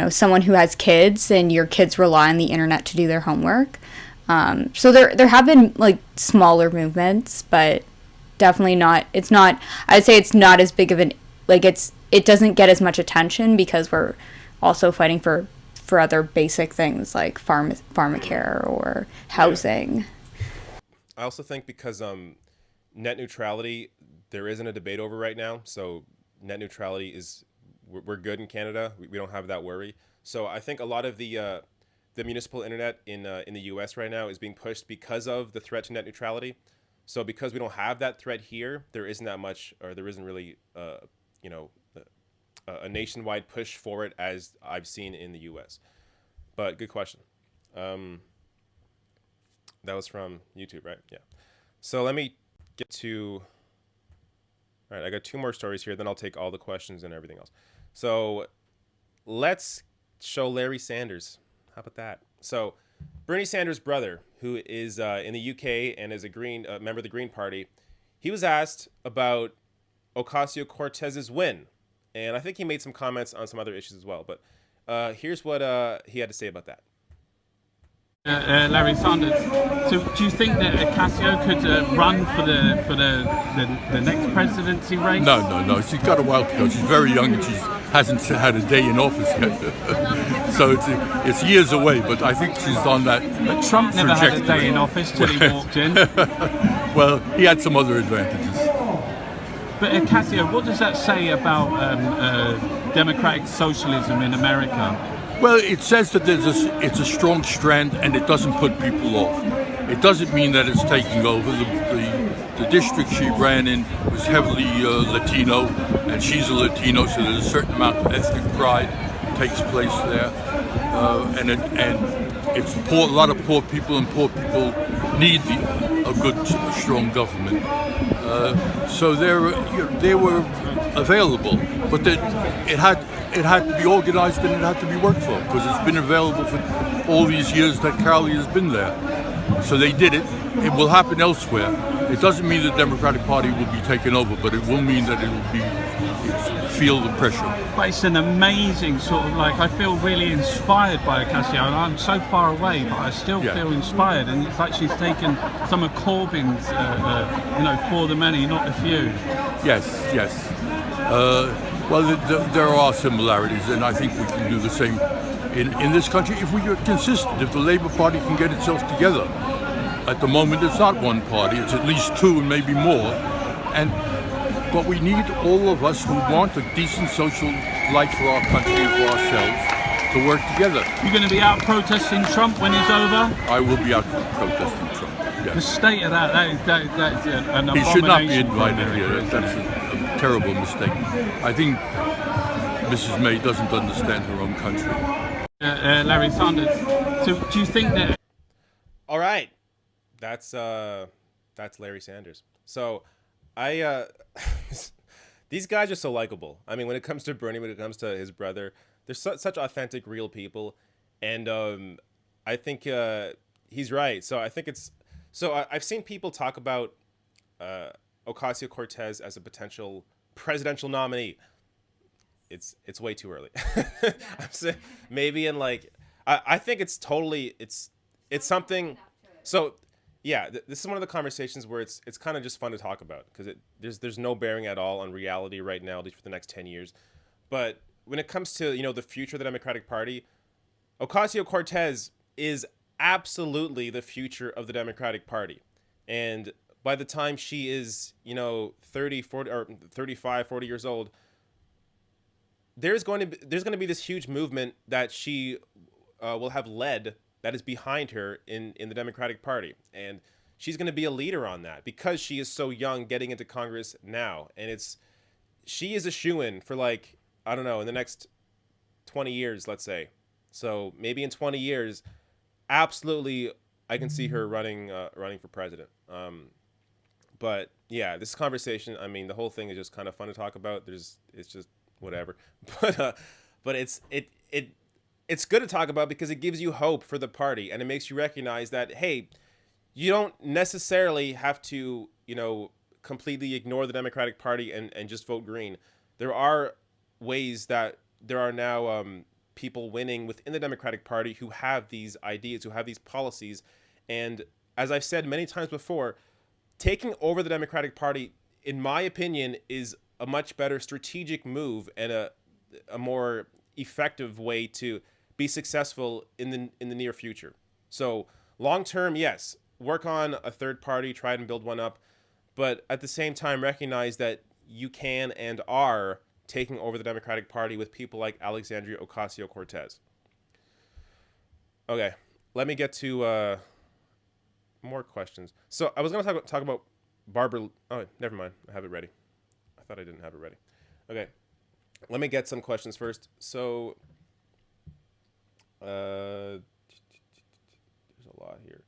someone who has kids and your kids rely on the internet to do their homework. So there have been, like, smaller movements, but definitely not, I'd say it's not as big of an, like, it doesn't get as much attention because we're also fighting for other basic things like pharmacare or housing. Yeah. I also think because net neutrality, there isn't a debate over right now. So net neutrality we're good in Canada. We don't have that worry. So I think a lot of the municipal internet in the U.S. right now is being pushed because of the threat to net neutrality. So because we don't have that threat here, there isn't that much, or there isn't really, a nationwide push for it as I've seen in the U.S. But good question. That was from YouTube, right? Yeah. So let me get to. All right, I got two more stories here. Then I'll take all the questions and everything else. So let's show Larry Sanders. How about that? So Bernie Sanders' brother, who is in the UK and is a member of the Green Party, he was asked about Ocasio-Cortez's win. And I think he made some comments on some other issues as well. But here's what he had to say about that. Larry Sanders. So, do you think that Ocasio could run for the next presidency race? No. She's got a while to go. She's very young and she hasn't had a day in office yet. So it's years away. But I think she's on that. But Trump never had a day in office till he walked in. Well, he had some other advantages. But Ocasio, what does that say about democratic socialism in America? Well, it says that it's a strong strand and it doesn't put people off. It doesn't mean that it's taking over. The district she ran in was heavily Latino, and she's a Latino, so there's a certain amount of ethnic pride takes place there. And it's poor. A lot of poor people, and poor people need a good, strong government. So they were available, but it had to be organized and it had to be worked for, because it's been available for all these years that Carly has been there. So they did it. It will happen elsewhere. It doesn't mean the Democratic Party will be taken over, but it will mean that it's feel the pressure. But it's an amazing sort of, like, I feel really inspired by Ocasio, and I'm so far away, but I still feel inspired, and it's like she's taken some of Corbyn's, for the many, not the few. Yes. Well, there are similarities, and I think we can do the same in this country if we are consistent, if the Labour Party can get itself together. At the moment, it's not one party, it's at least two and maybe more. But we need all of us who want a decent social life for our country and for ourselves to work together. You're going to be out protesting Trump when it's over? I will be out protesting Trump, yes. The state of that is an abomination. He should not be invited here. That's a terrible mistake. I think Mrs. May doesn't understand her own country. Larry Sanders. So do you think that... All right. That's Larry Sanders. So these guys are so likable. I mean, when it comes to Bernie, when it comes to his brother, they're such authentic, real people. And I think he's right. So I think I've seen people talk about Ocasio-Cortez as a potential presidential nominee. It's way too early. I'm saying maybe in I think it's totally, it's something. So yeah, this is one of the conversations where it's kind of just fun to talk about because there's no bearing at all on reality right now, at least for the next 10 years. But when it comes to, the future of the Democratic Party, Ocasio-Cortez is absolutely the future of the Democratic Party. And by the time she is, 30, 40, or 35, 40 years old, there's going to be this huge movement that she will have led, that is behind her in the Democratic Party. And she's going to be a leader on that because she is so young getting into Congress now. And she is a shoo-in for, like, I don't know, in the next 20 years, let's say. So maybe in 20 years, absolutely, I can see her running for president. But yeah, this conversation, I mean, the whole thing is just kind of fun to talk about. It's just whatever. But it's good to talk about because it gives you hope for the party and it makes you recognize that, hey, you don't necessarily have to, completely ignore the Democratic Party and just vote green. There are ways that there are now people winning within the Democratic Party who have these ideas, who have these policies. And as I've said many times before, taking over the Democratic Party, in my opinion, is a much better strategic move and a more effective way to be successful in the near future. So long term, yes, work on a third party, try and build one up, but at the same time recognize that you can and are taking over the Democratic Party with people like Alexandria Ocasio-Cortez. Okay, let me get to more questions. So I was going to talk about Barbara. Oh, never mind. I have it ready. I thought I didn't have it ready. Okay, let me get some questions first. So there's a lot here.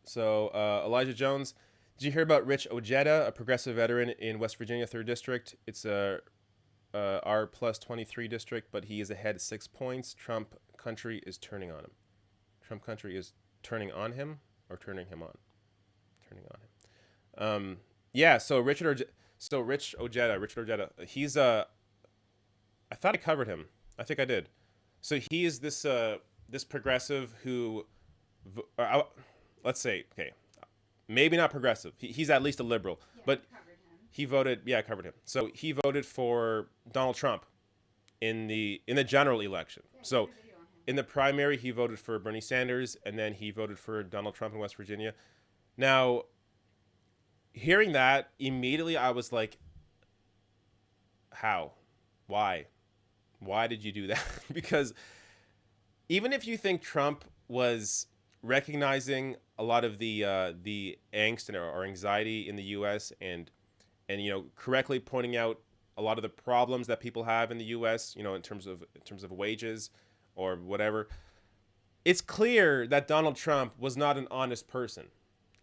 So Elijah Jones, did you hear about Rich Ojeda, a progressive veteran in West Virginia, 3rd District? It's a R plus 23 district, but he is ahead 6 points. Trump country is turning on him. Trump country is turning on him or turning him on? Turning on him. Yeah, so Rich Ojeda, he's I thought I covered him. I think I did. So he is this progressive who, let's say, okay, maybe not progressive. He's at least a liberal, but he voted. Yeah, I covered him. So he voted for Donald Trump in the general election. So in the primary, he voted for Bernie Sanders, and then he voted for Donald Trump in West Virginia. Now, hearing that, immediately I was like, how? Why? Why did you do that? Because even if you think Trump was recognizing a lot of the angst or anxiety in the U.S. and correctly pointing out a lot of the problems that people have in the U.S. In terms of wages or whatever, it's clear that Donald Trump was not an honest person.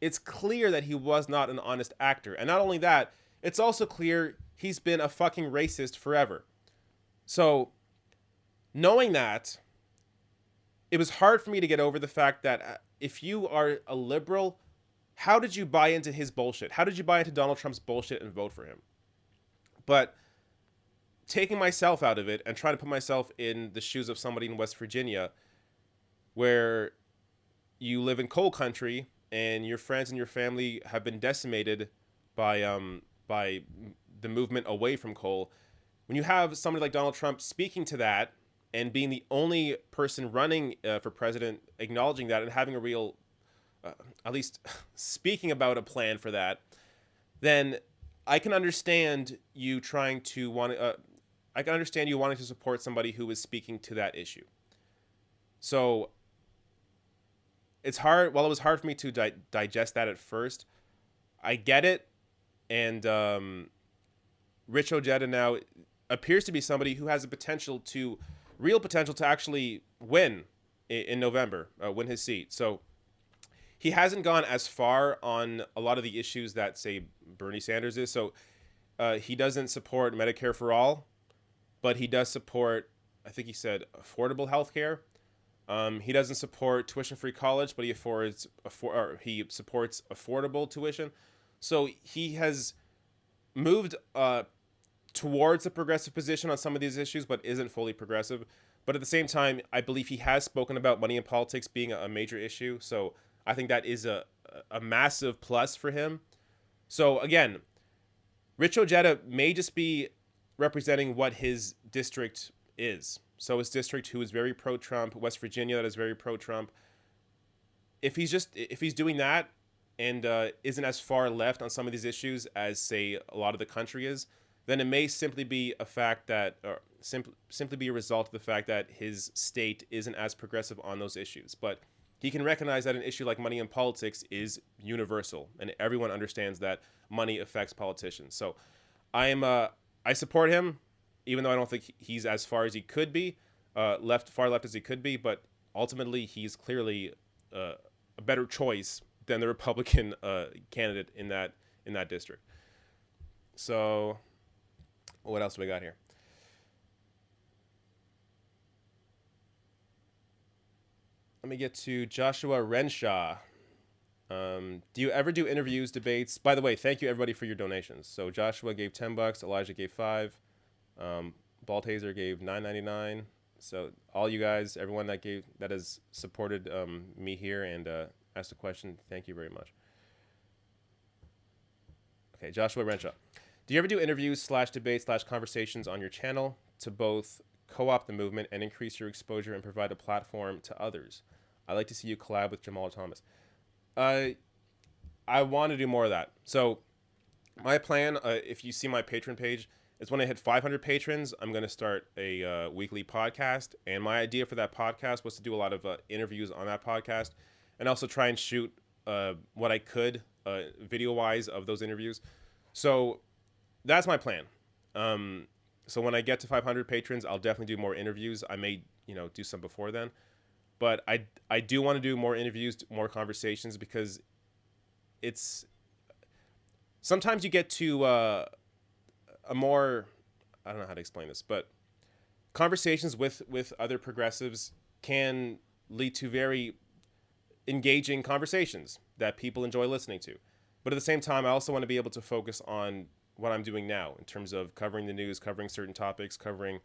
It's clear that he was not an honest actor, and not only that, it's also clear he's been a fucking racist forever. So, knowing that, it was hard for me to get over the fact that if you are a liberal, how did you buy into his bullshit? How did you buy into Donald Trump's bullshit and vote for him? But taking myself out of it and trying to put myself in the shoes of somebody in West Virginia, where you live in coal country and your friends and your family have been decimated by the movement away from coal, when you have somebody like Donald Trump speaking to that and being the only person running for president, acknowledging that and having a real, at least speaking about a plan for that, then I can understand you trying to I can understand you wanting to support somebody who is speaking to that issue. So it's hard. While it was hard for me to digest that at first, I get it. And Rich Ojeda now appears to be somebody who has a real potential to actually win in November, win his seat. So he hasn't gone as far on a lot of the issues that, say, Bernie Sanders is. So he doesn't support Medicare for all, but he does support, I think he said, affordable health care. He doesn't support tuition-free college, but he supports affordable tuition. So he has moved towards a progressive position on some of these issues, but isn't fully progressive. But at the same time, I believe he has spoken about money in politics being a major issue. So I think that is a massive plus for him. So again, Rich Ojeda may just be representing what his district is. So his district, who is very pro-Trump, West Virginia, that is very pro-Trump. If he's doing that and isn't as far left on some of these issues as, say, a lot of the country is, then it may simply be a fact that, or simply be a result of the fact that his state isn't as progressive on those issues. But he can recognize that an issue like money in politics is universal, and everyone understands that money affects politicians. So I support him, even though I don't think he's as far as he could be, far left as he could be. But ultimately, he's clearly a better choice than the Republican candidate in that district. So what else do we got here? Let me get to Joshua Renshaw. Do you ever do interviews, debates? By the way, thank you everybody for your donations. So Joshua gave $10, Elijah gave $5, Baltaser gave $9.99. So all you guys, everyone that has supported me here and asked a question, thank you very much. Okay, Joshua Renshaw. Do you ever do interviews / debates / conversations on your channel to both co-opt the movement and increase your exposure and provide a platform to others? I'd like to see you collab with Jamal Thomas. I want to do more of that. So my plan, if you see my Patreon page, is when I hit 500 patrons, I'm going to start a weekly podcast. And my idea for that podcast was to do a lot of interviews on that podcast and also try and shoot what I could video-wise of those interviews. So that's my plan. So when I get to 500 patrons, I'll definitely do more interviews. I may, do some before then. But I do want to do more interviews, more conversations, because it's sometimes you get to a more, I don't know how to explain this, but conversations with other progressives can lead to very engaging conversations that people enjoy listening to. But at the same time, I also want to be able to focus on what I'm doing now in terms of covering the news, covering certain topics, covering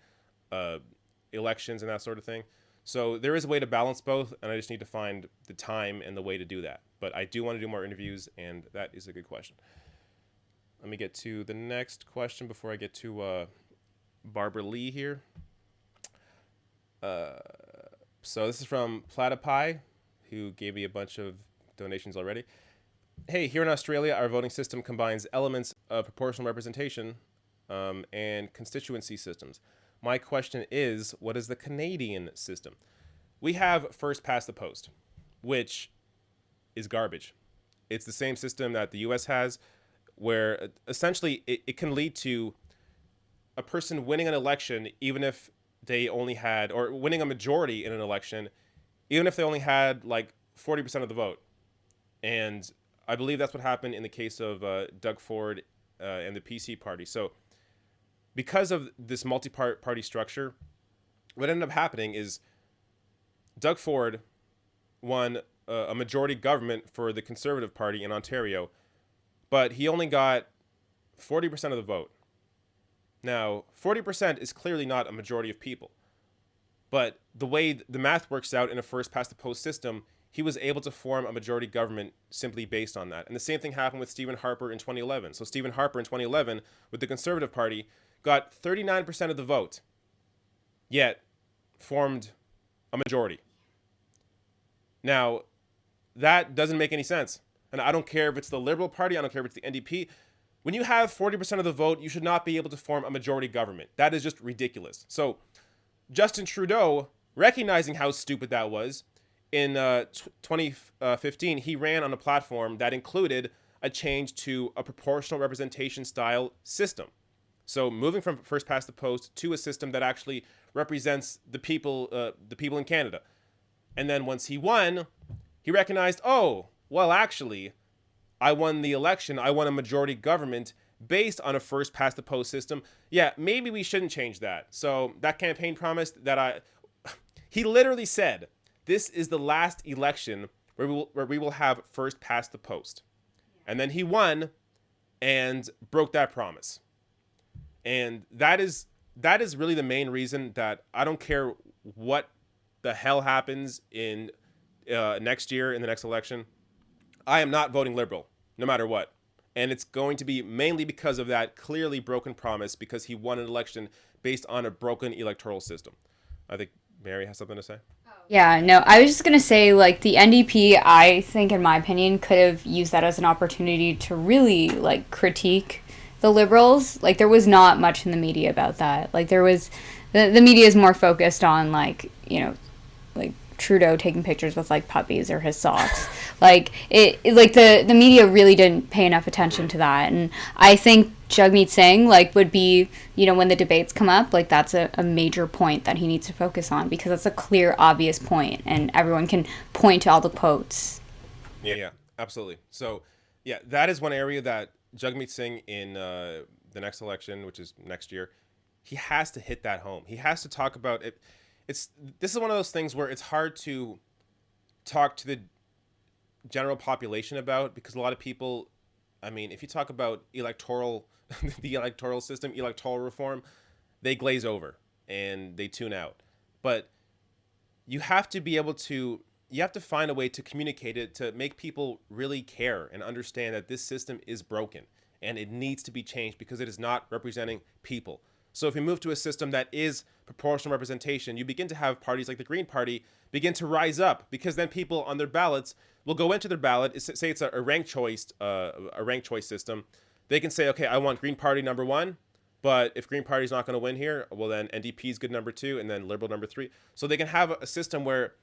elections and that sort of thing. So there is a way to balance both, and I just need to find the time and the way to do that. But I do want to do more interviews, and that is a good question. Let me get to the next question before I get to Barbara Lee here. So this is from Platypie, who gave me a bunch of donations already. Hey, here in Australia, our voting system combines elements of proportional representation and constituency systems. My question is, what is the Canadian system? We have first past the post, which is garbage. It's the same system that the US has, where essentially it can lead to a person winning an election even if they only had, or winning a majority in an election, even if they only had like 40% of the vote. And I believe that's what happened in the case of Doug Ford and the PC party. So because of this multi-party structure, what ended up happening is Doug Ford won a majority government for the Conservative Party in Ontario, but he only got 40% of the vote. Now, 40% is clearly not a majority of people, but the way the math works out in a first-past-the-post system, he was able to form a majority government simply based on that. And the same thing happened with Stephen Harper in 2011. So Stephen Harper in 2011 with the Conservative Party got 39% of the vote, yet formed a majority. Now, that doesn't make any sense. And I don't care if it's the Liberal Party, I don't care if it's the NDP. When you have 40% of the vote, you should not be able to form a majority government. That is just ridiculous. So Justin Trudeau, recognizing how stupid that was, in 2015, he ran on a platform that included a change to a proportional representation style system. So moving from first past the post to a system that actually represents the people in Canada. And then once he won, he recognized, oh, well, actually, I won the election. I won a majority government based on a first past the post system. Yeah, maybe we shouldn't change that. So that campaign promised that he literally said, this is the last election where we will have first past the post. And then he won and broke that promise. And that is really the main reason that I don't care what the hell happens in next year in the next election. I am not voting liberal, no matter what. And it's going to be mainly because of that clearly broken promise, because he won an election based on a broken electoral system. I think Mary has something to say. Yeah, no, I was just going to say, like, the NDP, I think, in my opinion, could have used that as an opportunity to really, like, critique the Liberals. Like, there was not much in the media about that. Like, there was, the media is more focused on, like, you know, like, Trudeau taking pictures with, like, puppies or his socks. Like, the media really didn't pay enough attention to that. And I think Jagmeet Singh, like, would be, you know, when the debates come up, like, that's a major point that he needs to focus on, because that's a clear, obvious point, and everyone can point to all the quotes. Yeah, absolutely. So, yeah, that is one area that Jagmeet Singh in the next election, which is next year, he has to hit that home. He has to talk about it. This is one of those things where it's hard to talk to the general population about, because a lot of people, I mean, if you talk about the electoral system, electoral reform, they glaze over and they tune out. But you have to be able to, you have to find a way to communicate it, to make people really care and understand that this system is broken and it needs to be changed because it is not representing people. So if you move to a system that is proportional representation, you begin to have parties like the Green Party begin to rise up, because then people on their ballots will go into their ballot, say it's a ranked choice system. They can say, okay, I want Green Party number 1, but if Green Party is not going to win here, well, then NDP is good number 2, and then Liberal number 3. So they can have a system where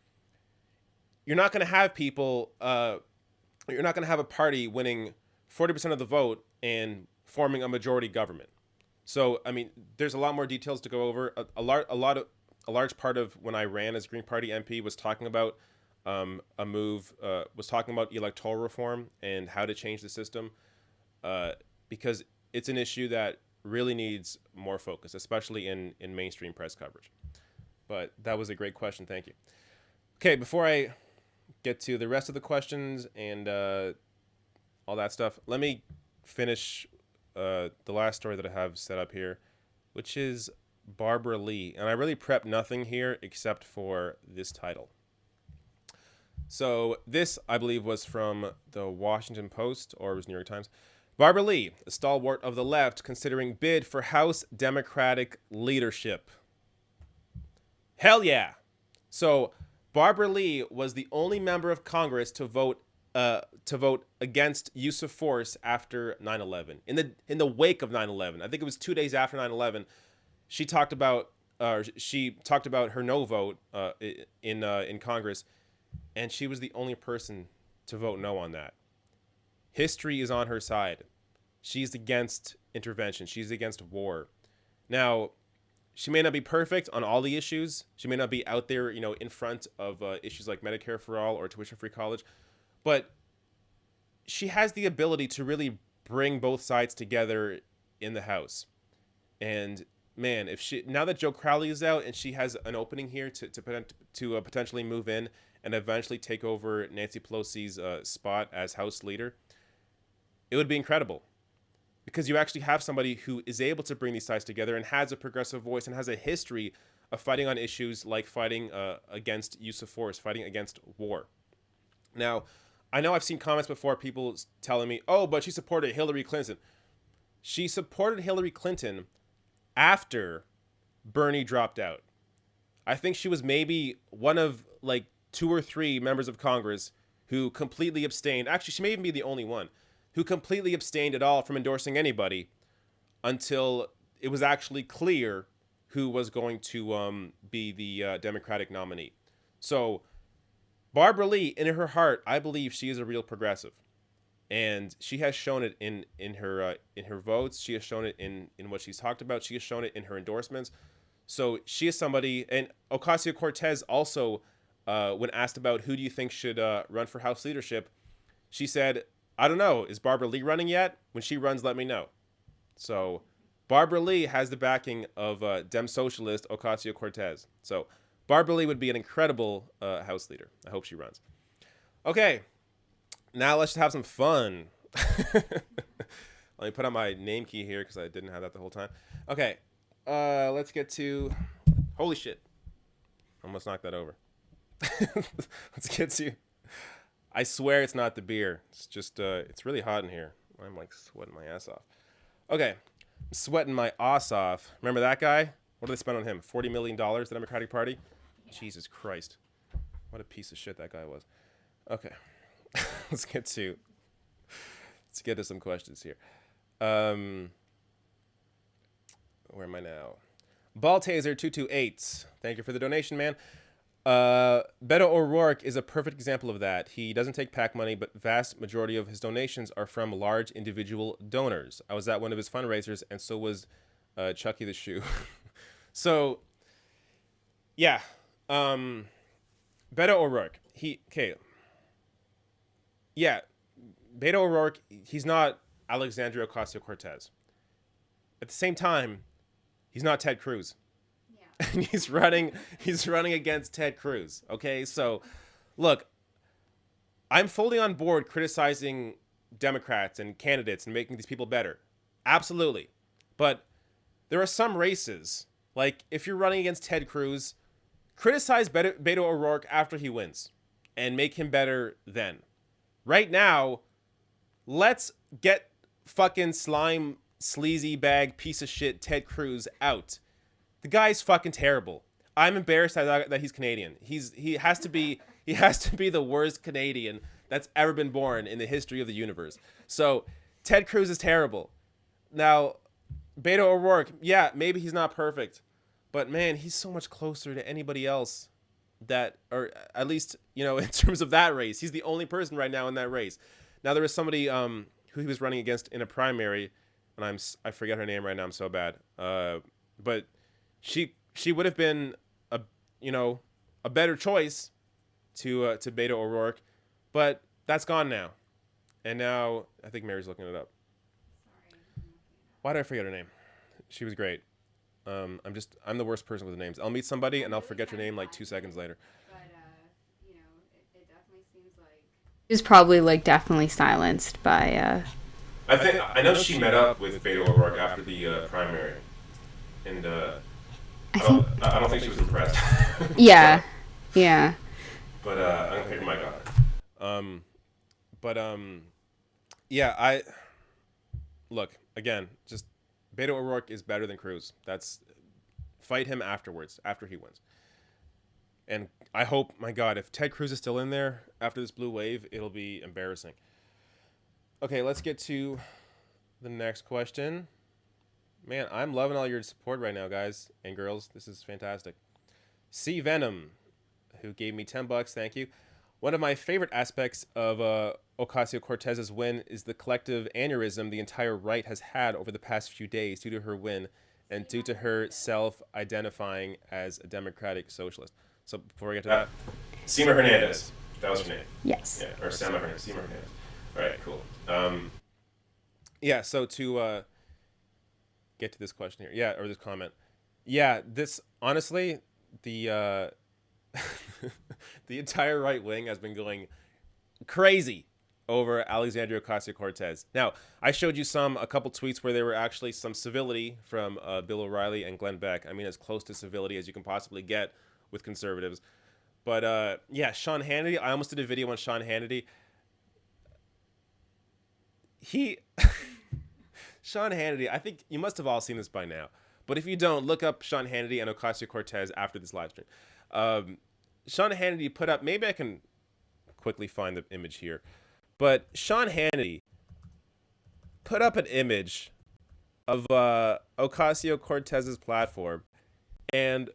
you're not going to have people, you're not going to have a party winning 40% of the vote and forming a majority government. So, I mean, there's a lot more details to go over. A large part of when I ran as Green Party MP was talking about was talking about electoral reform and how to change the system, because it's an issue that really needs more focus, especially in mainstream press coverage. But that was a great question. Thank you. Okay, before I get to the rest of the questions and all that stuff, let me finish the last story that I have set up here, which is Barbara Lee. And I really prepped nothing here except for this title. So this, I believe, was from the Washington Post, or it was New York Times. Barbara Lee, a stalwart of the left, considering bid for House Democratic leadership. Hell yeah. So Barbara Lee was the only member of Congress to vote against use of force after 9/11. In the wake of 9/11, I think it was 2 days after 9/11, she talked about her no vote in Congress, and she was the only person to vote no on that. History is on her side. She's against intervention. She's against war. Now, she may not be perfect on all the issues. She may not be out there, you know, in front of issues like Medicare for all or tuition-free college. But she has the ability to really bring both sides together in the House. And man, now that Joe Crowley is out and she has an opening here to potentially move in and eventually take over Nancy Pelosi's spot as House Leader, it would be incredible, because you actually have somebody who is able to bring these sides together and has a progressive voice and has a history of fighting on issues like fighting against use of force, fighting against war. Now, I know I've seen comments before, people telling me, oh, but she supported Hillary Clinton. She supported Hillary Clinton after Bernie dropped out. I think she was maybe one of like 2 or 3 members of Congress who completely abstained. Actually, she may even be the only one who completely abstained at all from endorsing anybody until it was actually clear who was going to be the Democratic nominee. So Barbara Lee, in her heart, I believe she is a real progressive, and she has shown it in her votes. She has shown it in what she's talked about. She has shown it in her endorsements. So she is somebody. And Ocasio-Cortez also, when asked about who do you think should run for House leadership, she said, I don't know. Is Barbara Lee running yet? When she runs, let me know. So Barbara Lee has the backing of Dem Socialist Ocasio-Cortez. So Barbara Lee would be an incredible House leader. I hope she runs. Okay, now let's have some fun. Let me put on my name key here because I didn't have that the whole time. Okay, let's get to. Holy shit! Almost knocked that over. Let's get to. I swear it's not the beer. It's just it's really hot in here. I'm like sweating my ass off. Okay, I'm sweating my ass off. Remember that guy? What did they spend on him? $40 million, the Democratic Party? Yeah. Jesus Christ. What a piece of shit that guy was. Okay. Let's get to some questions here. Where am I now? Balltaser228. Thank you for the donation, man. Beto O'Rourke is a perfect example of that. He doesn't take PAC money, but vast majority of his donations are from large individual donors. I was at one of his fundraisers, and so was Chucky the Shoe. So, yeah. Beto O'Rourke. Yeah. Beto O'Rourke, he's not Alexandria Ocasio-Cortez. At the same time, he's not Ted Cruz. Yeah. And he's running against Ted Cruz. Okay? So, look, I'm fully on board criticizing Democrats and candidates and making these people better. Absolutely. But there are some races, like if you're running against Ted Cruz, criticize Beto O'Rourke after he wins and make him better then. Right now, let's get fucking slime, sleazy bag, piece of shit Ted Cruz out. The guy's fucking terrible. I'm embarrassed that he's Canadian. He has to be the worst Canadian that's ever been born in the history of the universe. So Ted Cruz is terrible. Now, Beto O'Rourke, yeah, maybe he's not perfect, but man, he's so much closer to anybody else that, or at least, you know, in terms of that race, he's the only person right now in that race. Now there was somebody who he was running against in a primary, and I forget her name right now. I'm so bad. But she would have been a better choice to Beto O'Rourke, but that's gone now. And now I think Mary's looking it up. Why did I forget her name? She was great. I'm the worst person with names. I'll meet somebody and I'll forget your name like 2 seconds later. But it definitely seems like he's probably like definitely silenced by. I know she met up with Beto O'Rourke after the primary, and I don't think she was impressed. Yeah, yeah. But I'm gonna take your mic off. Yeah. I look again. Just Beto O'Rourke is better than Cruz. Fight him afterwards, after he wins. And I hope, my God, if Ted Cruz is still in there after this blue wave, it'll be embarrassing. Okay, let's get to the next question. Man, I'm loving all your support right now, guys and girls. This is fantastic. C Venom, who gave me $10, thank you. One of my favorite aspects of Ocasio-Cortez's win is the collective aneurysm the entire right has had over the past few days due to her win and due to her self-identifying as a democratic socialist. So before we get to that, Sima Hernandez. That was her name. Yes. Yeah, or Sima Hernandez. All right, cool. Yeah, so to get to this question here. Yeah, or this comment. Yeah, this, honestly, the the entire right wing has been going crazy over Alexandria Ocasio-Cortez. Now, I showed you a couple tweets where there were actually some civility from Bill O'Reilly and Glenn Beck. I mean, as close to civility as you can possibly get with conservatives. But yeah, Sean Hannity. I almost did a video on Sean Hannity. Sean Hannity, I think you must have all seen this by now. But if you don't, look up Sean Hannity and Ocasio-Cortez after this live stream. Sean Hannity put up, maybe I can quickly find the image here, but Sean Hannity put up an image of Ocasio-Cortez's platform, and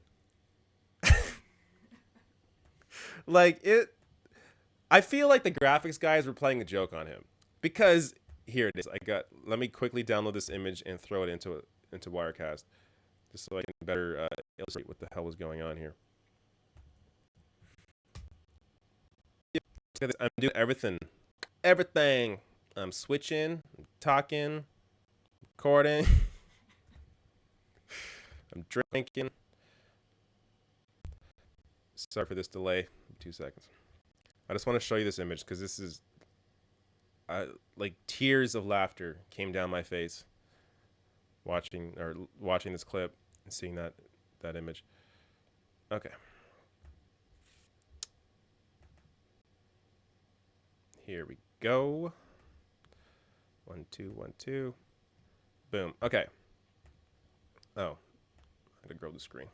I feel like the graphics guys were playing a joke on him, because here it is. Let me quickly download this image and throw it into Wirecast, just so I can better illustrate what the hell was going on here. I'm doing everything. I'm switching, I'm talking, recording, I'm drinking. Sorry for this delay. 2 seconds. I just want to show you this image because this is, like tears of laughter came down my face watching this clip and seeing that image. Okay. Here we go. 1 2 1 2. Boom. Okay. Oh, I had to grow the screen.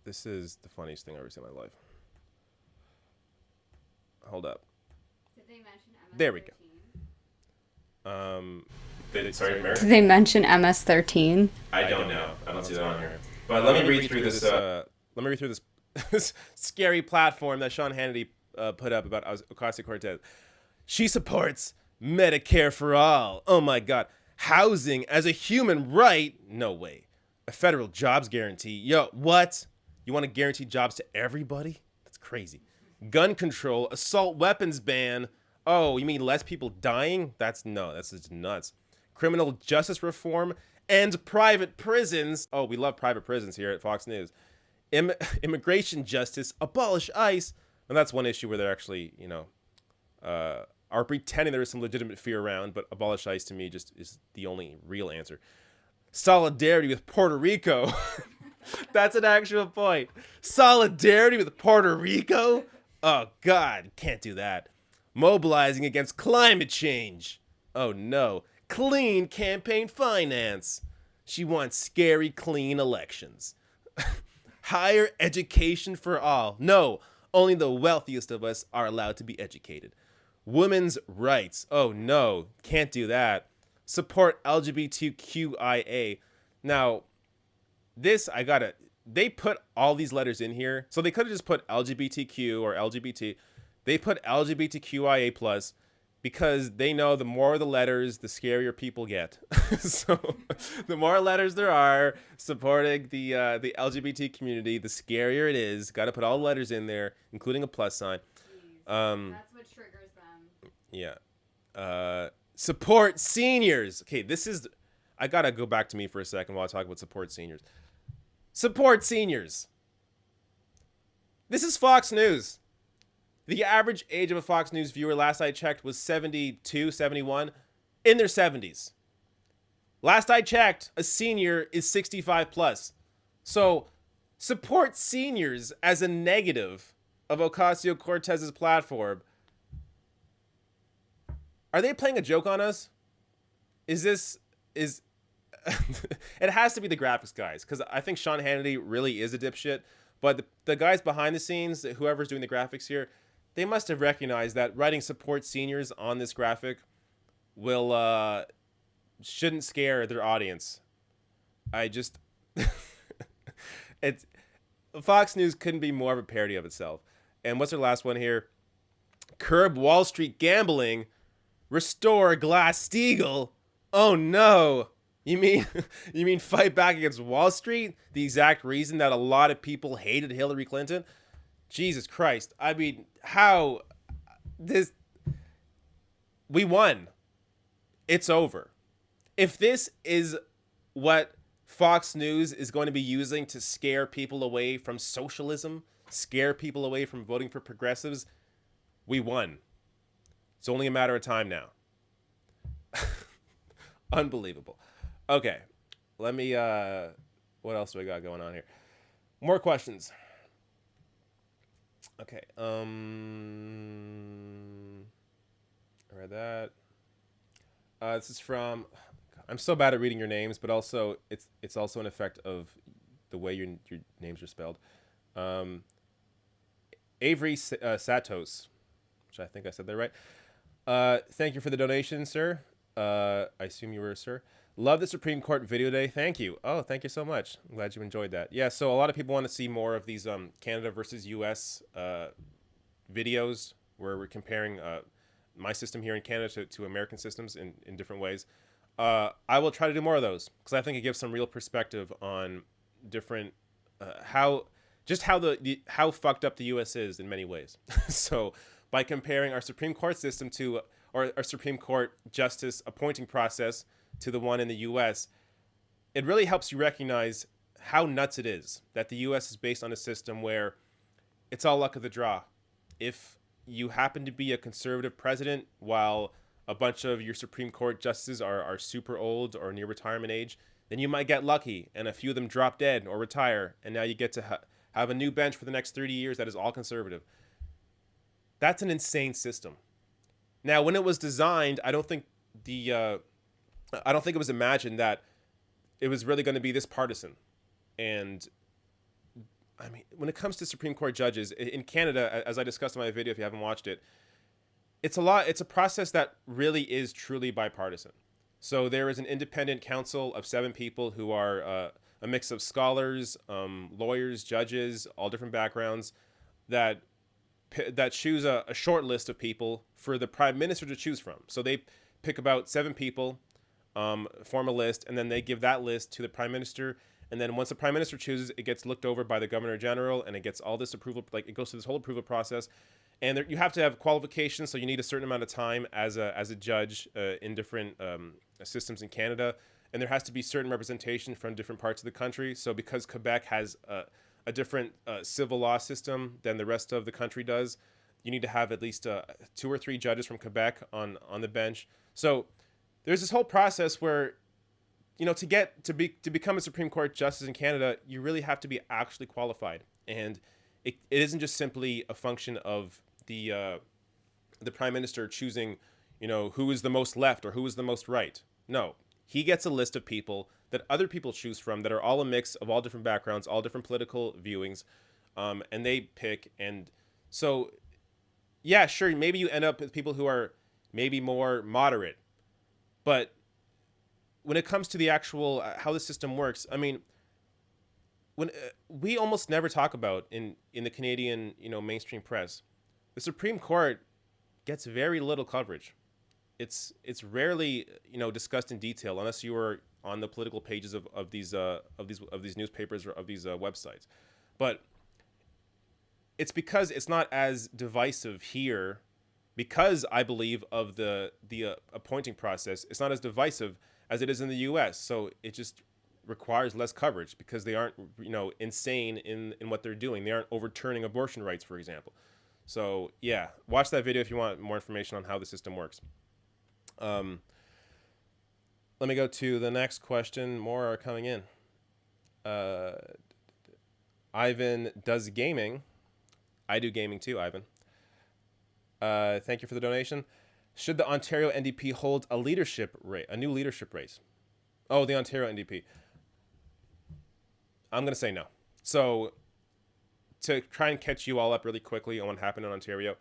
This is the funniest thing I've ever seen in my life. Hold up. Did they mention MS-13? There we go. Sorry, Mary? Did they mention MS-13? I don't know. I don't see that on here. But let me read through this. This scary platform that Sean Hannity put up about Ocasio-Cortez. She supports Medicare for all. Oh my God. Housing as a human right? No way. A federal jobs guarantee. Yo, what? You want to guarantee jobs to everybody? That's crazy. Gun control, assault weapons ban. Oh, you mean less people dying? That's just nuts. Criminal justice reform and private prisons. Oh, we love private prisons here at Fox News. Immigration justice, abolish ICE. And that's one issue where they're actually, are pretending there is some legitimate fear around, but abolish ICE to me just is the only real answer. Solidarity with Puerto Rico. That's an actual point. Solidarity with Puerto Rico? Oh, God, can't do that. Mobilizing against climate change. Oh, no. Clean campaign finance. She wants scary, clean elections. Higher education for all. No, only the wealthiest of us are allowed to be educated. Women's rights. Oh, no, can't do that. Support LGBTQIA. Now, they put all these letters in here. So they could have just put LGBTQ or LGBT. They put LGBTQIA plus because they know the more the letters, the scarier people get. So the more letters there are supporting the LGBT community, the scarier it is. Got to put all the letters in there, including a plus sign. That's what triggers them. Yeah. Support seniors. Okay, I got to go back to me for a second while I talk about support seniors. Support seniors. This is Fox News. The average age of a Fox News viewer, last I checked, was 72, 71, in their 70s. Last I checked, a senior is 65 plus. So support seniors as a negative of Ocasio-Cortez's platform. Are they playing a joke on us? It has to be the graphics guys, because I think Sean Hannity really is a dipshit. But the guys behind the scenes, whoever's doing the graphics here, they must have recognized that writing support seniors on this graphic shouldn't scare their audience. Fox News couldn't be more of a parody of itself. And what's their last one here? Curb Wall Street gambling, restore Glass-Steagall. Oh no. You mean fight back against Wall Street? The exact reason that a lot of people hated Hillary Clinton? Jesus Christ. I mean, we won. It's over. If this is what Fox News is going to be using to scare people away from socialism, scare people away from voting for progressives, we won. It's only a matter of time now. Unbelievable. Okay, let me, what else do I got going on here? More questions. Okay, I read that. This is from, I'm so bad at reading your names, but also, it's also an effect of the way your names are spelled. Avery Satos, which I think I said that right. Thank you for the donation, sir. I assume you were a sir. Love the Supreme Court video day. Thank you. Oh, thank you so much. I'm glad you enjoyed that. Yeah, so a lot of people want to see more of these Canada versus U.S. Videos where we're comparing my system here in Canada to American systems in different ways. I will try to do more of those because I think it gives some real perspective on different how fucked up the U.S. is in many ways. So by comparing our Supreme Court system to our Supreme Court justice appointing process to the one in the U.S., it really helps you recognize how nuts it is that the U.S. is based on a system where it's all luck of the draw. If you happen to be a conservative president while a bunch of your Supreme Court justices are super old or near retirement age, then you might get lucky and a few of them drop dead or retire, and now you get to have a new bench for the next 30 years that is all conservative. That's an insane system. Now, when it was designed, I don't think it was imagined that it was really going to be this partisan. And I mean, when it comes to Supreme Court judges in Canada, as I discussed in my video, if you haven't watched it, it's a process that really is truly bipartisan. So there is an independent council of 7 people who are a mix of scholars, lawyers, judges, all different backgrounds, that choose a short list of people for the prime minister to choose from. So they pick about 7 people, form a list, and then they give that list to the prime minister. And then once the prime minister chooses, it gets looked over by the governor general, and it gets all this approval. Like, it goes through this whole approval process. And you have to have qualifications, so you need a certain amount of time as a judge in different systems in Canada. And there has to be certain representation from different parts of the country. So because Quebec has a different civil law system than the rest of the country does, you need to have at least 2 or 3 judges from Quebec on the bench. So there's this whole process where, to become a Supreme Court justice in Canada, you really have to be actually qualified. And it isn't just simply a function of the prime minister choosing, who is the most left or who is the most right. No, he gets a list of people that other people choose from that are all a mix of all different backgrounds, all different political viewings, and they pick. And so, yeah, sure, maybe you end up with people who are maybe more moderate, but when it comes to the actual how the system works, I mean, when we almost never talk about in the Canadian mainstream press, the Supreme Court gets very little coverage. It's rarely discussed in detail unless you are on the political pages of these newspapers or of these websites. But it's because it's not as divisive here, because I believe of the appointing process. It's not as divisive as it is in the U.S. So it just requires less coverage because they aren't insane in what they're doing. They aren't overturning abortion rights, for example. So yeah, watch that video if you want more information on how the system works. Let me go to the next question. More are coming in. Ivan does gaming. I do gaming too, Ivan. Thank you for the donation. Should the Ontario NDP hold a new leadership race? Oh, the Ontario NDP. I'm going to say no. So to try and catch you all up really quickly on what happened in Ontario,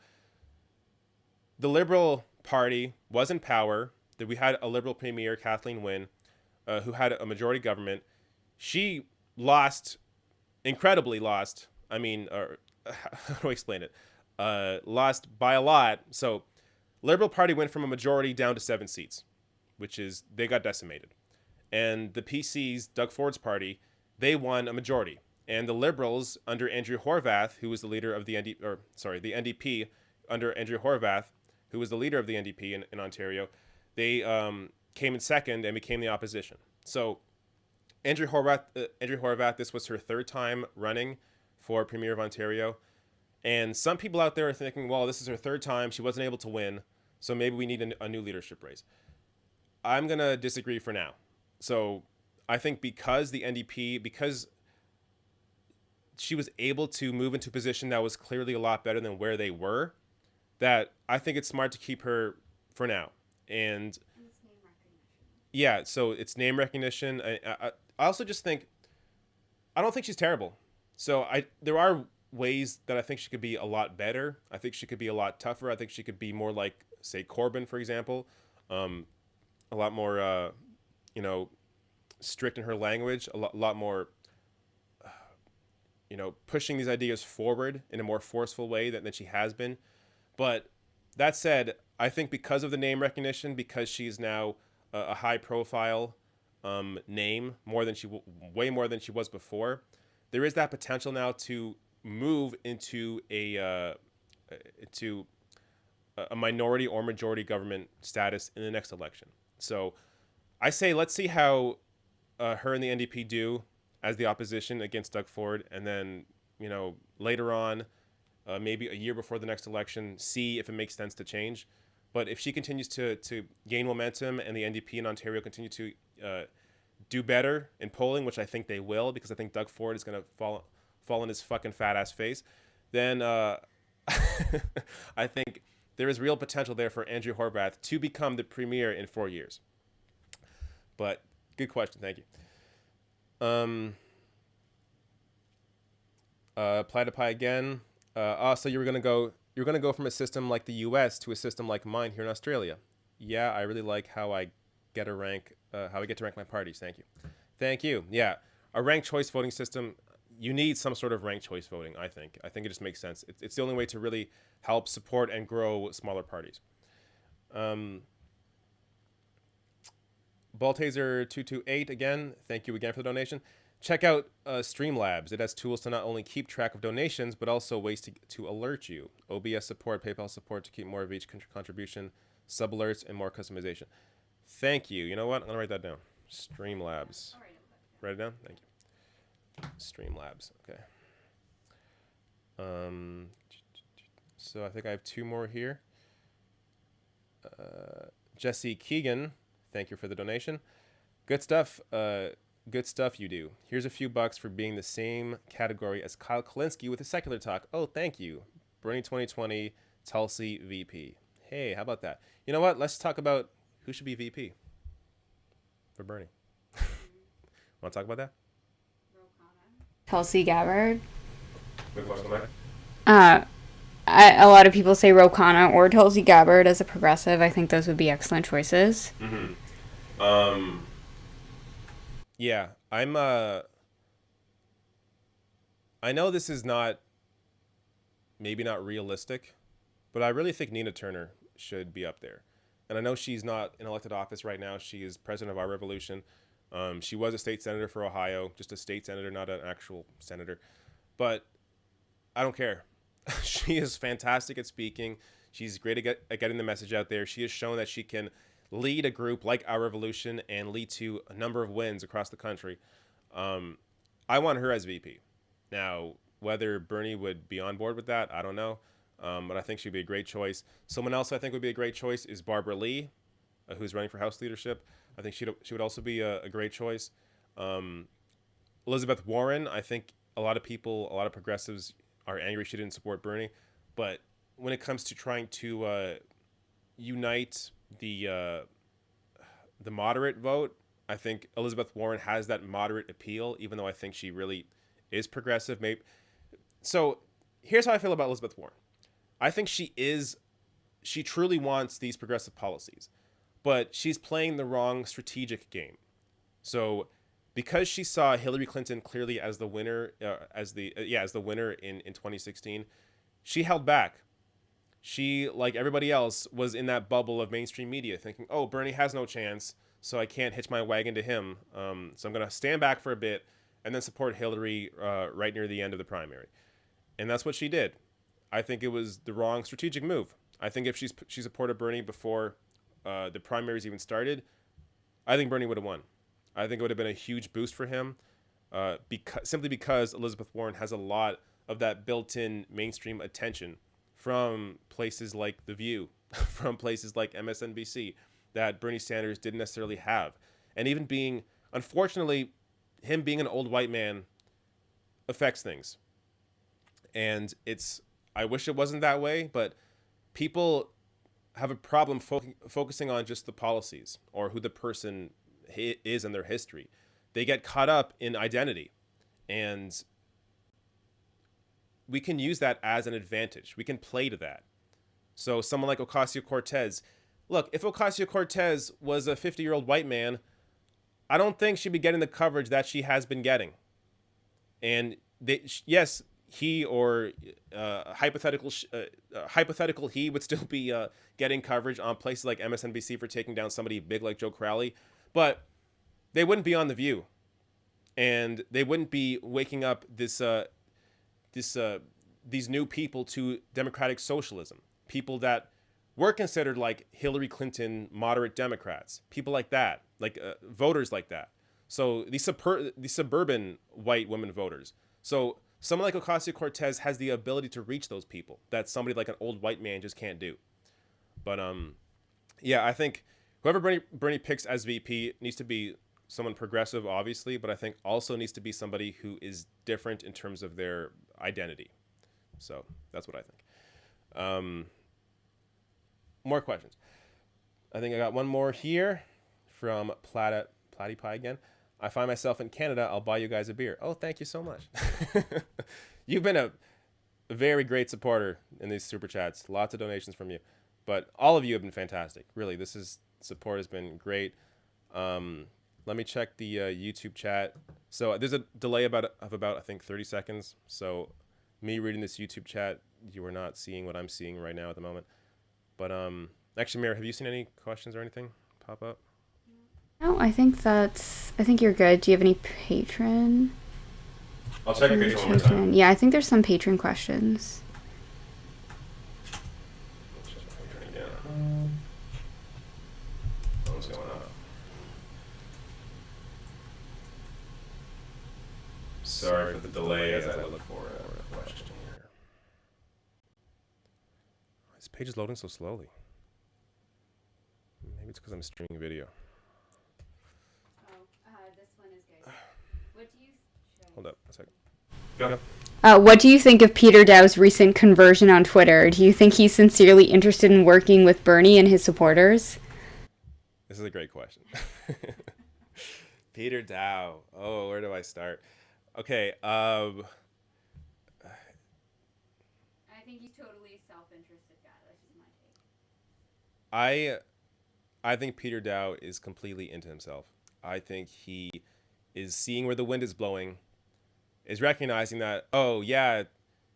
the Party was in power. That we had a Liberal Premier, Kathleen Wynne, who had a majority government. She incredibly lost. I mean, how do I explain it? Lost by a lot. So Liberal Party went from a majority down to 7 seats, which is, they got decimated. And the PC's, Doug Ford's party, they won a majority. And the Liberals under Andrew Horwath, who was the leader of the NDP under Andrew Horwath, who was the leader of the NDP in Ontario, they came in second and became the opposition. So Andrew Horwath, this was her 3rd time running for Premier of Ontario. And some people out there are thinking, well, this is her 3rd time. She wasn't able to win. So maybe we need a new leadership race. I'm going to disagree for now. So I think because she was able to move into a position that was clearly a lot better than where they were, that I think it's smart to keep her for now. And yeah, so it's name recognition. I also just think, I don't think she's terrible. So there are ways that I think she could be a lot better. I think she could be a lot tougher. I think she could be more like, say, Corbyn, for example. A lot more, strict in her language. A lot more, pushing these ideas forward in a more forceful way than she has been. But that said, I think because of the name recognition, because she's now a high-profile name, way more than she was before, there is that potential now to move into a minority or majority government status in the next election. So I say let's see how her and the NDP do as the opposition against Doug Ford, and then later on, maybe a year before the next election, see if it makes sense to change. But if she continues to gain momentum and the NDP in Ontario continue to do better in polling, which I think they will, because I think Doug Ford is going to fall in his fucking fat ass face, then I think there is real potential there for Andrew Horwath to become the premier in 4 years. But good question, thank you. Platypi again. So you're gonna go from a system like the U.S. to a system like mine here in Australia. Yeah, I really like how I get to rank my parties. Thank you. Yeah, a ranked choice voting system. You need some sort of ranked choice voting. I think it just makes sense. It's the only way to really help support and grow smaller parties. Baltaser228 again. Thank you again for the donation. Check out Streamlabs. It has tools to not only keep track of donations, but also ways to alert you. OBS support, PayPal support to keep more of each contribution, sub alerts, and more customization. Thank you. You know what? I'm going to write that down. Streamlabs. Write it down? Thank you. Streamlabs. Okay. So I think I have two more here. Jesse Keegan, thank you for the donation. Good stuff. Good stuff you do. Here's a few bucks for being the same category as Kyle Kalinske with a secular talk. Oh, thank you. Bernie 2020, Tulsi VP. Hey, how about that? You know what? Let's talk about who should be VP for Bernie. Want to talk about that? Tulsi Gabbard. Good question, Mike. A lot of people say Ro Khanna or Tulsi Gabbard as a progressive. I think those would be excellent choices. Mm-hmm. Yeah, I know this is maybe not realistic, but I really think Nina Turner should be up there. And I know she's not in elected office right now. She is president of our revolution. She was a state senator for Ohio, just a state senator, not an actual senator. But I don't care. She is fantastic at speaking. She's great at getting the message out there. She has shown that she can lead a group like Our Revolution and lead to a number of wins across the country. I want her as VP. Now, whether Bernie would be on board with that, I don't know. But I think she'd be a great choice. Someone else I think would be a great choice is Barbara Lee, who's running for House leadership. I think she would also be a great choice. Elizabeth Warren, I think a lot of progressives are angry she didn't support Bernie. But when it comes to trying to unite the moderate vote, I think Elizabeth Warren has that moderate appeal, even though I think she really is progressive. Maybe. So here's how I feel about Elizabeth Warren. I think she truly wants these progressive policies, but she's playing the wrong strategic game. So because she saw Hillary Clinton clearly as the winner, as the winner in 2016, she held back. She, like everybody else, was in that bubble of mainstream media thinking, oh, Bernie has no chance, so I can't hitch my wagon to him. So I'm going to stand back for a bit and then support Hillary right near the end of the primary. And that's what she did. I think it was the wrong strategic move. I think if she supported Bernie before the primaries even started, I think Bernie would have won. I think it would have been a huge boost for him simply because Elizabeth Warren has a lot of that built-in mainstream attention from places like The View, from places like MSNBC, that Bernie Sanders didn't necessarily have. And even unfortunately, him being an old white man affects things. And I wish it wasn't that way, but people have a problem focusing on just the policies or who the person is in their history. They get caught up in identity. And we can use that as an advantage. We can play to that. So someone like Ocasio-Cortez, look, if Ocasio-Cortez was a 50-year-old white man, I don't think she'd be getting the coverage that she has been getting. And yes, he or hypothetical he would still be getting coverage on places like MSNBC for taking down somebody big like Joe Crowley, but they wouldn't be on The View, and they wouldn't be waking up these new people to democratic socialism, people that were considered like Hillary Clinton moderate Democrats, people like that, like voters like that. So these suburban white women voters. So someone like Ocasio-Cortez has the ability to reach those people that somebody like an old white man just can't do. But yeah, I think whoever Bernie picks as VP needs to be someone progressive, obviously, but I think also needs to be somebody who is different in terms of their identity. So that's what I think. More questions. I think I got one more here from Platy Pie again. I find myself in Canada. I'll buy you guys a beer. Oh, thank you so much. You've been a very great supporter in these super chats. Lots of donations from you. But all of you have been fantastic. Really, support has been great. Let me check the YouTube chat. So there's a delay of about I think 30 seconds. So me reading this YouTube chat, you are not seeing what I'm seeing right now at the moment. But actually, Mary, have you seen any questions or anything pop up? No, I think you're good. Do you have any patron? I'll check your patron one more time. Yeah, I think there's some patron questions. What's going on? Sorry for the delay as I look for a question here. This page is loading so slowly. Maybe it's because I'm streaming video. This one is good. What do you... Hold up a second. Go. What do you think of Peter Dow's recent conversion on Twitter? Do you think he's sincerely interested in working with Bernie and his supporters? This is a great question. Peter Dow. Oh, where do I start? Okay. I think he's totally a self-interested guy. That's just my take. I think Peter Dow is completely into himself. I think he is seeing where the wind is blowing, is recognizing that, oh yeah,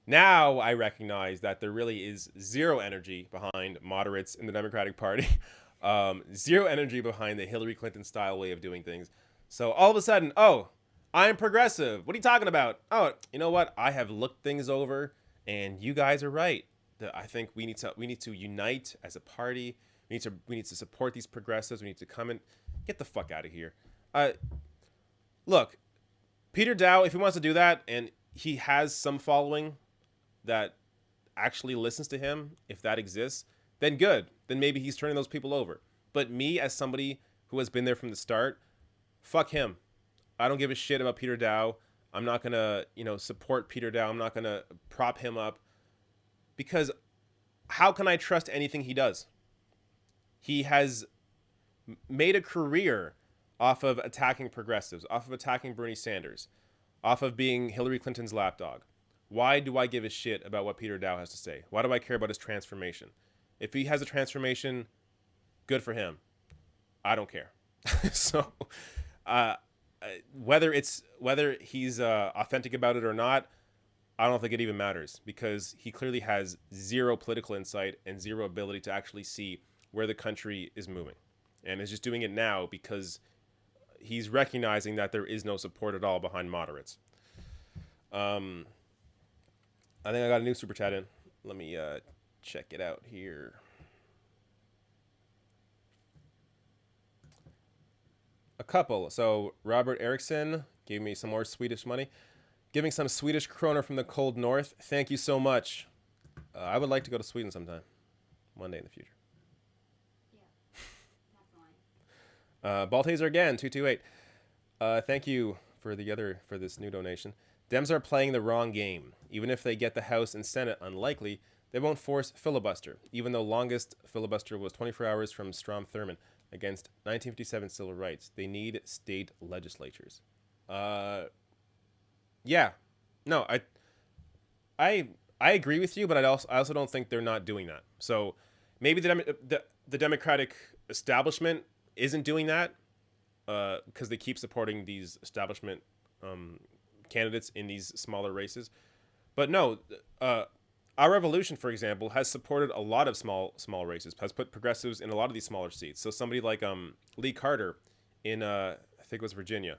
now I recognize that there really is zero energy behind moderates in the Democratic Party, zero energy behind the Hillary Clinton style way of doing things. So all of a sudden, oh, I'm progressive. What are you talking about? Oh, you know what? I have looked things over, and you guys are right. I think we need to unite as a party. We need to support these progressives. We need to come and get the fuck out of here. Look, Peter Dow, if he wants to do that, and he has some following that actually listens to him, if that exists, then good. Then maybe he's turning those people over. But me, as somebody who has been there from the start, fuck him. I don't give a shit about Peter Dow. I'm not going to, support Peter Dow. I'm not going to prop him up. Because how can I trust anything he does? He has made a career off of attacking progressives, off of attacking Bernie Sanders, off of being Hillary Clinton's lapdog. Why do I give a shit about what Peter Dow has to say? Why do I care about his transformation? If he has a transformation, good for him. I don't care. So, whether he's authentic about it or not, I don't think it even matters, because he clearly has zero political insight and zero ability to actually see where the country is moving, and is just doing it now because he's recognizing that there is no support at all behind moderates. I think I got a new super chat in. Let me check it out here. A couple. So Robert Eriksson gave me some more Swedish money. Giving some Swedish kroner from the cold north. Thank you so much. I would like to go to Sweden sometime. One day in the future. Yeah, definitely. Balthaser again, 228. Thank you for this new donation. Dems are playing the wrong game. Even if they get the House and Senate, unlikely, they won't force filibuster, even though longest filibuster was 24 hours from Strom Thurmond against 1957 civil rights. They need state legislatures. Yeah. No, I agree with you, but I also don't think they're not doing that. So maybe the Democratic establishment isn't doing that because they keep supporting these establishment candidates in these smaller races. But no, our revolution, for example, has supported a lot of small races, has put progressives in a lot of these smaller seats. So somebody like Lee Carter in, I think it was Virginia,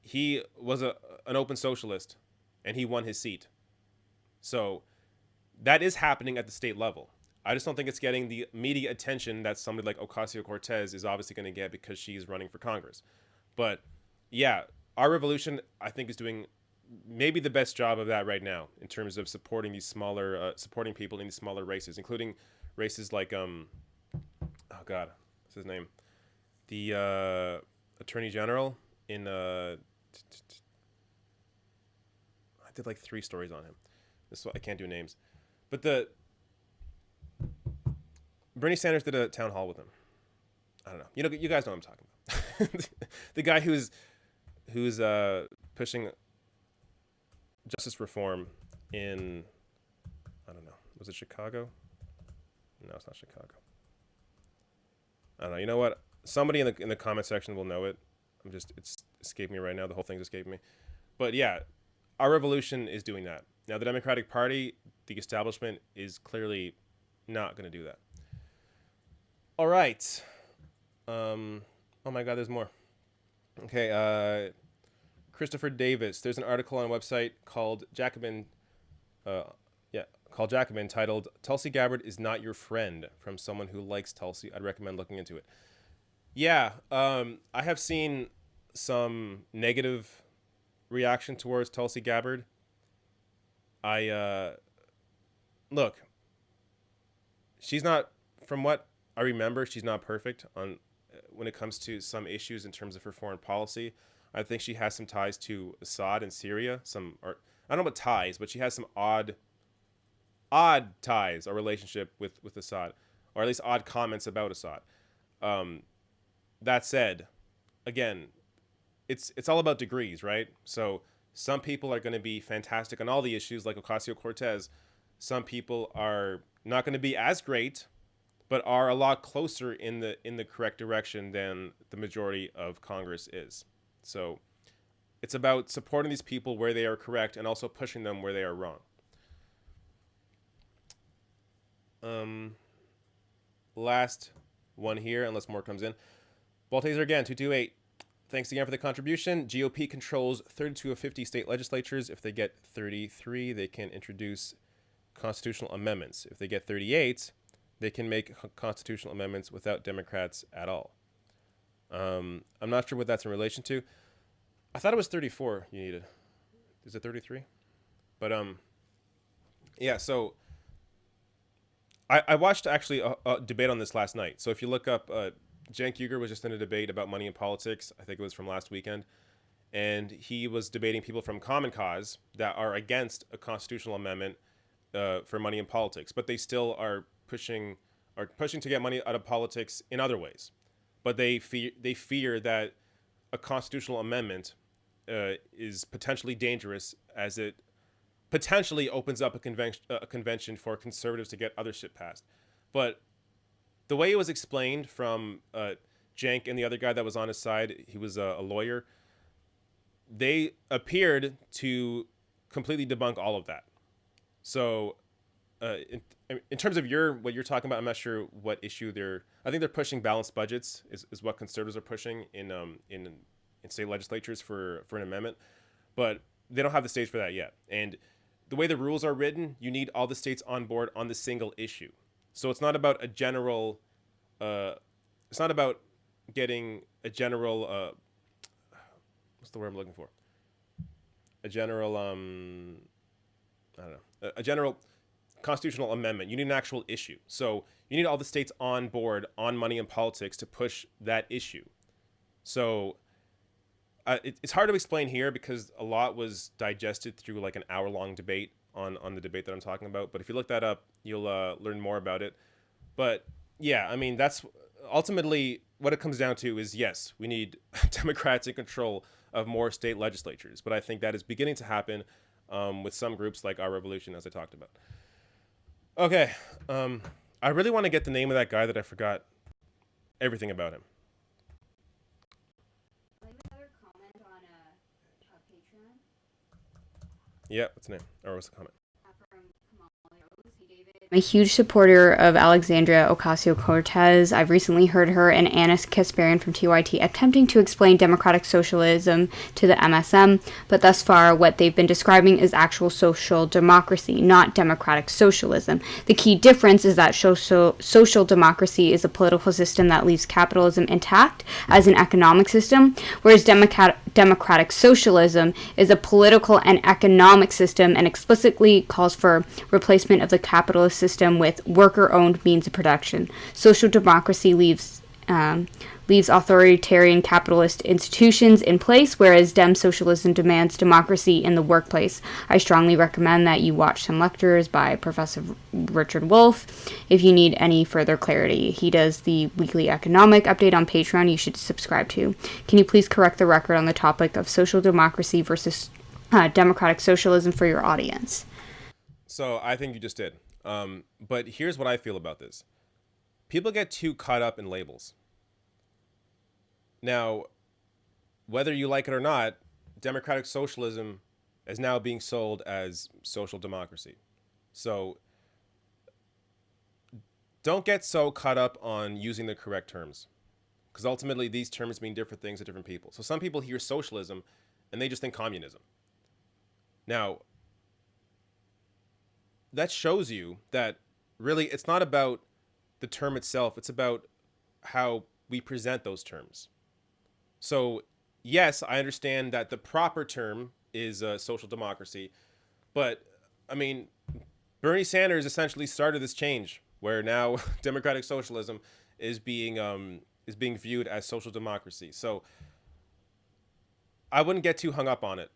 he was an open socialist, and he won his seat. So that is happening at the state level. I just don't think it's getting the media attention that somebody like Ocasio-Cortez is obviously going to get because she's running for Congress. But yeah, our revolution, I think, is doing maybe the best job of that right now in terms of supporting these smaller, supporting people in these smaller races, including races like, oh God, what's his name? The Attorney General in, I did like 3 stories on him. I can't do names. But Bernie Sanders did a town hall with him. I don't know. You guys know what I'm talking about. The guy who's pushing justice reform in, I don't know, was it Chicago? No, it's not Chicago. I don't know. You know what? Somebody in the comment section will know it. It's escaped me right now. The whole thing's escaped me. But yeah, our revolution is doing that. Now, the Democratic Party, the establishment, is clearly not going to do that. All right. Oh my God, there's more. Okay. Christopher Davis. There's an article on a website called Jacobin. Called Jacobin, titled "Tulsi Gabbard is not your friend," from someone who likes Tulsi. I'd recommend looking into it. Yeah. I have seen some negative reaction towards Tulsi Gabbard. Look, she's not, from what I remember, she's not perfect on when it comes to some issues in terms of her foreign policy. I think she has some ties to Assad and Syria. I don't know about ties, but she has some odd ties or relationship with Assad, or at least odd comments about Assad. That said, again, it's all about degrees, right? So some people are going to be fantastic on all the issues, like Ocasio-Cortez. Some people are not going to be as great, but are a lot closer in the correct direction than the majority of Congress is. So it's about supporting these people where they are correct and also pushing them where they are wrong. Last one here, unless more comes in. Baltaser again, 228. Thanks again for the contribution. GOP controls 32 of 50 state legislatures. If they get 33, they can introduce constitutional amendments. If they get 38, they can make constitutional amendments without Democrats at all. I'm not sure what that's in relation to. I thought it was 34 you needed. Is it 33? But yeah, so I watched actually a debate on this last night. So if you look up, Cenk Uygur was just in a debate about money in politics. I think it was from last weekend. And he was debating people from Common Cause that are against a constitutional amendment for money in politics, but they still are pushing to get money out of politics in other ways. But they fear that a constitutional amendment is potentially dangerous, as it potentially opens up a convention for conservatives to get other shit passed. But the way it was explained from Cenk and the other guy that was on his side, he was a lawyer, they appeared to completely debunk all of that. So in terms of what you're talking about, I'm not sure what issue I think they're pushing balanced budgets is what conservatives are pushing in state legislatures for an amendment, but they don't have the states for that yet. And the way the rules are written, you need all the states on board on the single issue. So it's not about a general, it's not about getting a general, what's the word I'm looking for? A general, I don't know, a general constitutional amendment. You need an actual issue. So you need all the states on board on money and politics to push that issue. So it's hard to explain here because a lot was digested through like an hour-long debate on the debate that I'm talking about. But if you look that up, you'll learn more about it. But yeah, I mean, that's ultimately what it comes down to is, yes, we need Democrats in control of more state legislatures. But I think that is beginning to happen with some groups like Our Revolution, as I talked about. Okay. I really want to get the name of that guy that I forgot everything about him. Yeah, what's the name? Or what's the comment? I'm a huge supporter of Alexandria Ocasio-Cortez. I've recently heard her and Anis Kasparian from TYT attempting to explain democratic socialism to the MSM, but thus far what they've been describing is actual social democracy, not democratic socialism. The key difference is that social democracy is a political system that leaves capitalism intact as an economic system, whereas democratic socialism is a political and economic system and explicitly calls for replacement of the capitalist system with worker-owned means of production. Social democracy leaves authoritarian capitalist institutions in place, whereas Dem socialism demands democracy in the workplace. I strongly recommend that you watch some lectures by Professor Richard Wolff if you need any further clarity. He does the weekly economic update on Patreon you should subscribe to. Can you please correct the record on the topic of social democracy versus democratic socialism for your audience? So I think you just did. But here's what I feel about this. People get too caught up in labels. Now, whether you like it or not, democratic socialism is now being sold as social democracy. So don't get so caught up on using the correct terms, because ultimately these terms mean different things to different people. So some people hear socialism and they just think communism. Now, that shows you that really it's not about the term itself, it's about how we present those terms. So, yes, I understand that the proper term is social democracy, but I mean, Bernie Sanders essentially started this change where now democratic socialism is being viewed as social democracy. So, I wouldn't get too hung up on it.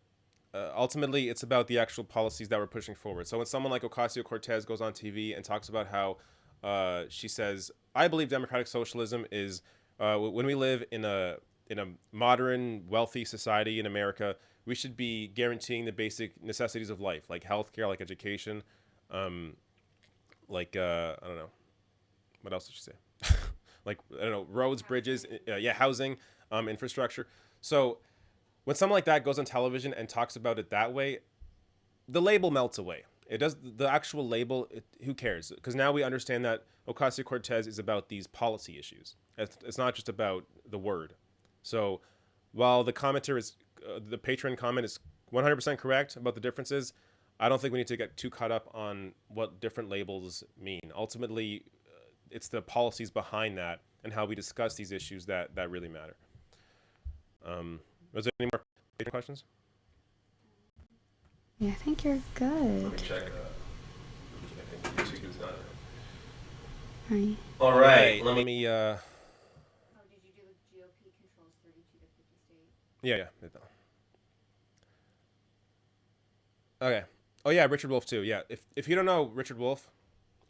Ultimately, it's about the actual policies that we're pushing forward. So when someone like Ocasio-Cortez goes on TV and talks about how she says, "I believe democratic socialism is when we live in a modern, wealthy society in America, we should be guaranteeing the basic necessities of life, like healthcare, like education, I don't know, what else did she say? Like, I don't know, roads, bridges, housing, infrastructure." So when someone like that goes on television and talks about it that way, the label melts away. It does, the actual label, who cares? Because now we understand that Ocasio-Cortez is about these policy issues. It's not just about the word. So while the commenter is, the Patreon comment is 100% correct about the differences, I don't think we need to get too caught up on what different labels mean. Ultimately, it's the policies behind that and how we discuss these issues that really matter. Was there any more Patreon questions? Yeah, I think you're good. Let me check. I think YouTube is done. Right. All right. Let me. Oh, did you do the GOP controls 32 to 50 states? Yeah. Okay. Oh yeah, Richard Wolff too. Yeah. If you don't know Richard Wolff,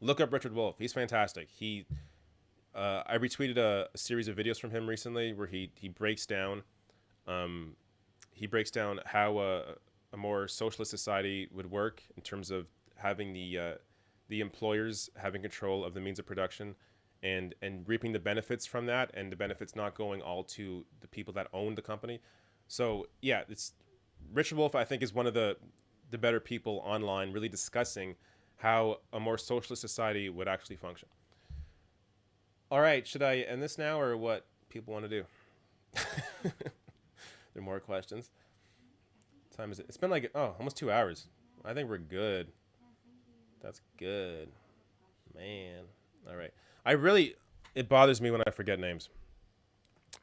look up Richard Wolff. He's fantastic. I retweeted a series of videos from him recently where he breaks down. He breaks down how a more socialist society would work in terms of having the employers having control of the means of production and reaping the benefits from that, and the benefits not going all to the people that own the company. So yeah, it's Richard Wolff, I think, is one of the better people online really discussing how a more socialist society would actually function. All right, should I end this now or what people want to do? There are more questions. What time is it? It's been like, almost 2 hours. I think we're good. That's good. Man. All right. It bothers me when I forget names.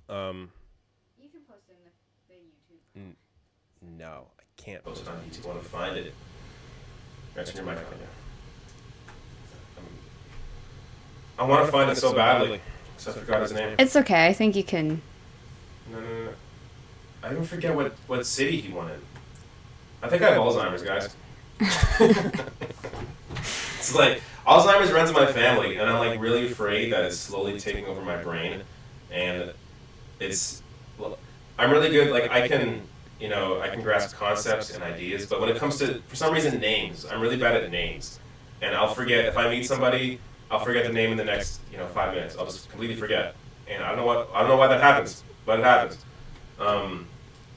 You can post it in the YouTube. No, I can't post it on YouTube. I want to find it. That's your mic. I want to find it so badly. Because I forgot his name. It's okay. I think you can. No. I even forget what city he won in. I think I have Alzheimer's, guys. It's like, Alzheimer's runs in my family, and I'm like really afraid that it's slowly taking over my brain. And I'm really good, like I can grasp concepts and ideas, but when it comes to, for some reason, names, I'm really bad at names. And I'll forget, if I meet somebody, I'll forget the name in the next 5 minutes. I'll just completely forget. And I don't know why that happens, but it happens.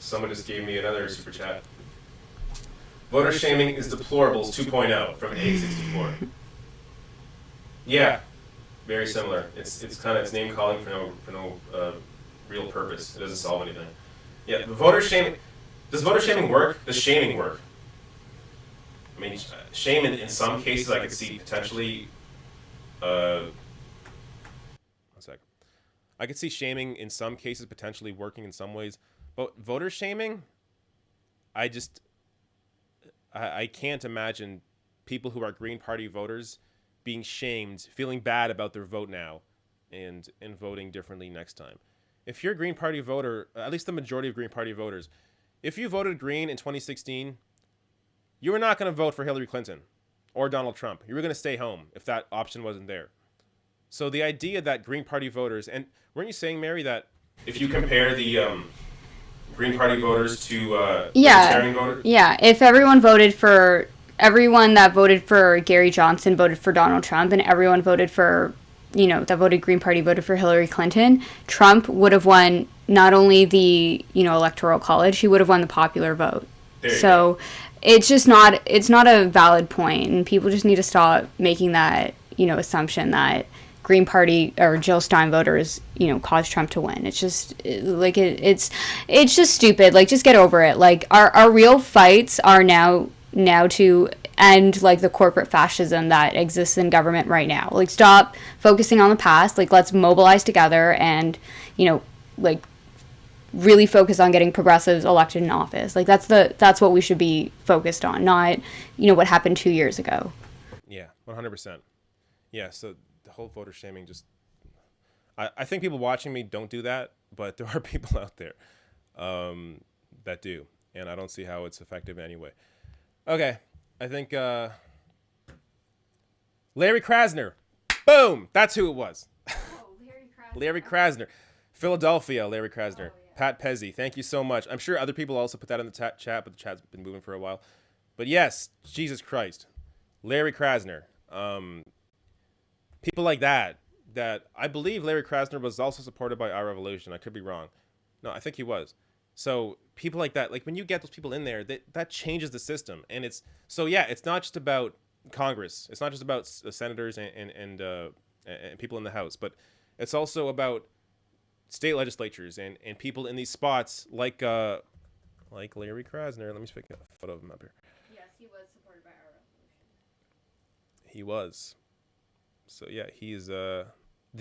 Someone just gave me another super chat. Voter shaming is deplorables 2.0 from A64. Yeah, very similar. It's name calling for no real purpose. It doesn't solve anything. Yeah, voter shaming. Does voter shaming work? Does shaming work? I mean, shame in some cases I could see potentially. One sec. I could see shaming in some cases potentially working in some ways, voter shaming. I can't imagine people who are Green Party voters being shamed, feeling bad about their vote now, and voting differently next time. If you're a Green Party voter, at least the majority of Green Party voters, if you voted Green in 2016, you were not going to vote for Hillary Clinton or Donald Trump. You were going to stay home if that option wasn't there. So the idea that Green Party voters, and weren't you saying, Mary, that if you compare the Green Party voters to Libertarian voters? Yeah, if everyone that voted for Gary Johnson voted for Donald Trump, and everyone voted for, that voted Green Party voted for Hillary Clinton, Trump would have won not only the, electoral college, he would have won the popular vote. So it's just it's not a valid point, and people just need to stop making that, assumption that Green Party or Jill Stein voters, caused Trump to win. It's just it's just stupid. Like, just get over it. Like, our real fights are now to end like the corporate fascism that exists in government right now. Like, stop focusing on the past. Like, let's mobilize together and, like, really focus on getting progressives elected in office. Like, that's what we should be focused on, not, what happened 2 years ago. Yeah, 100%. Yeah, so the whole voter shaming I think people watching me don't do that, but there are people out there that do, and I don't see how it's effective anyway. Okay, I think Larry Krasner. Boom! That's who it was. Larry Krasner. Philadelphia, Larry Krasner. Pat Pezzi, thank you so much. I'm sure other people also put that in the chat, but the chat's been moving for a while. But yes, Jesus Christ. Larry Krasner. People like that I believe Larry Krasner was also supported by Our Revolution. I could be wrong. No, I think he was. So people like that, like when you get those people in there, that changes the system. And it's not just about Congress. It's not just about senators and people in the House, but it's also about state legislatures and people in these spots like Larry Krasner. Let me pick a photo of him up here. Yes, he was supported by Our Revolution. He was. So yeah, he's the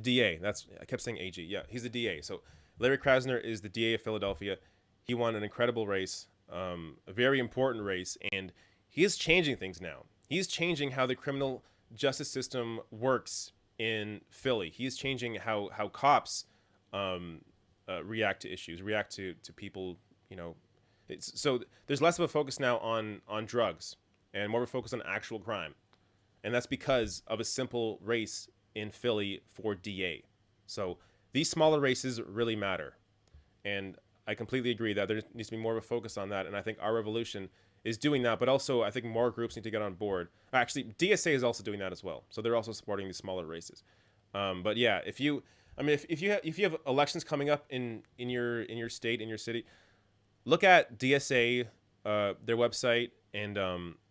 DA. I kept saying AG. Yeah, he's the DA. So Larry Krasner is the DA of Philadelphia. He won an incredible race, a very important race, and he is changing things now. He's changing how the criminal justice system works in Philly. He's changing how cops react to issues, react to people. So there's less of a focus now on drugs and more of a focus on actual crime. And that's because of a simple race in Philly for DA. So these smaller races really matter. And I completely agree that there needs to be more of a focus on that. And I think Our Revolution is doing that. But also, I think more groups need to get on board. Actually, DSA is also doing that as well. So they're also supporting these smaller races. But yeah, if you have elections coming up in your state, in your city, look at DSA, their website, and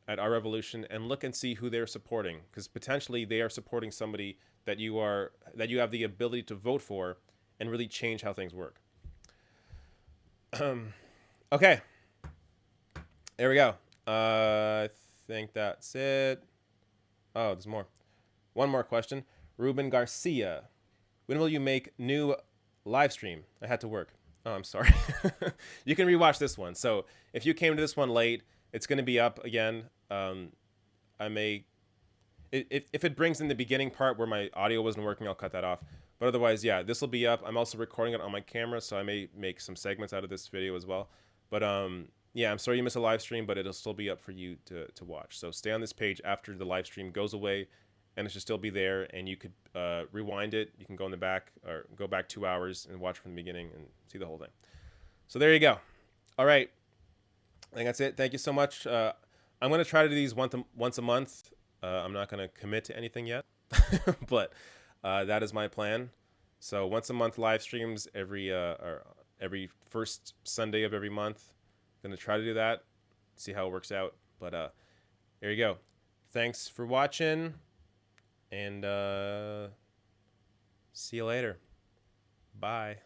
at Our Revolution, and look and see who they're supporting, because potentially they are supporting somebody that you have the ability to vote for and really change how things work. Okay, there we go. I think that's it. Oh, there's more. One more question. Ruben Garcia, when will you make new live stream? I had to work. Oh, I'm sorry. You can rewatch this one. So if you came to this one late, it's going to be up again. I may, if it brings in the beginning part where my audio wasn't working, I'll cut that off. But otherwise, yeah, this will be up. I'm also recording it on my camera, so I may make some segments out of this video as well. But yeah, I'm sorry you missed a live stream, but it'll still be up for you to watch. So stay on this page after the live stream goes away, and it should still be there. And you could rewind it. You can go in the back or go back 2 hours and watch from the beginning and see the whole thing. So there you go. All right. I think that's it. Thank you so much. I'm going to try to do these once a month. I'm not going to commit to anything yet, but that is my plan. So once a month live streams every first Sunday of every month. I'm going to try to do that, see how it works out. But there you go. Thanks for watching, and see you later. Bye.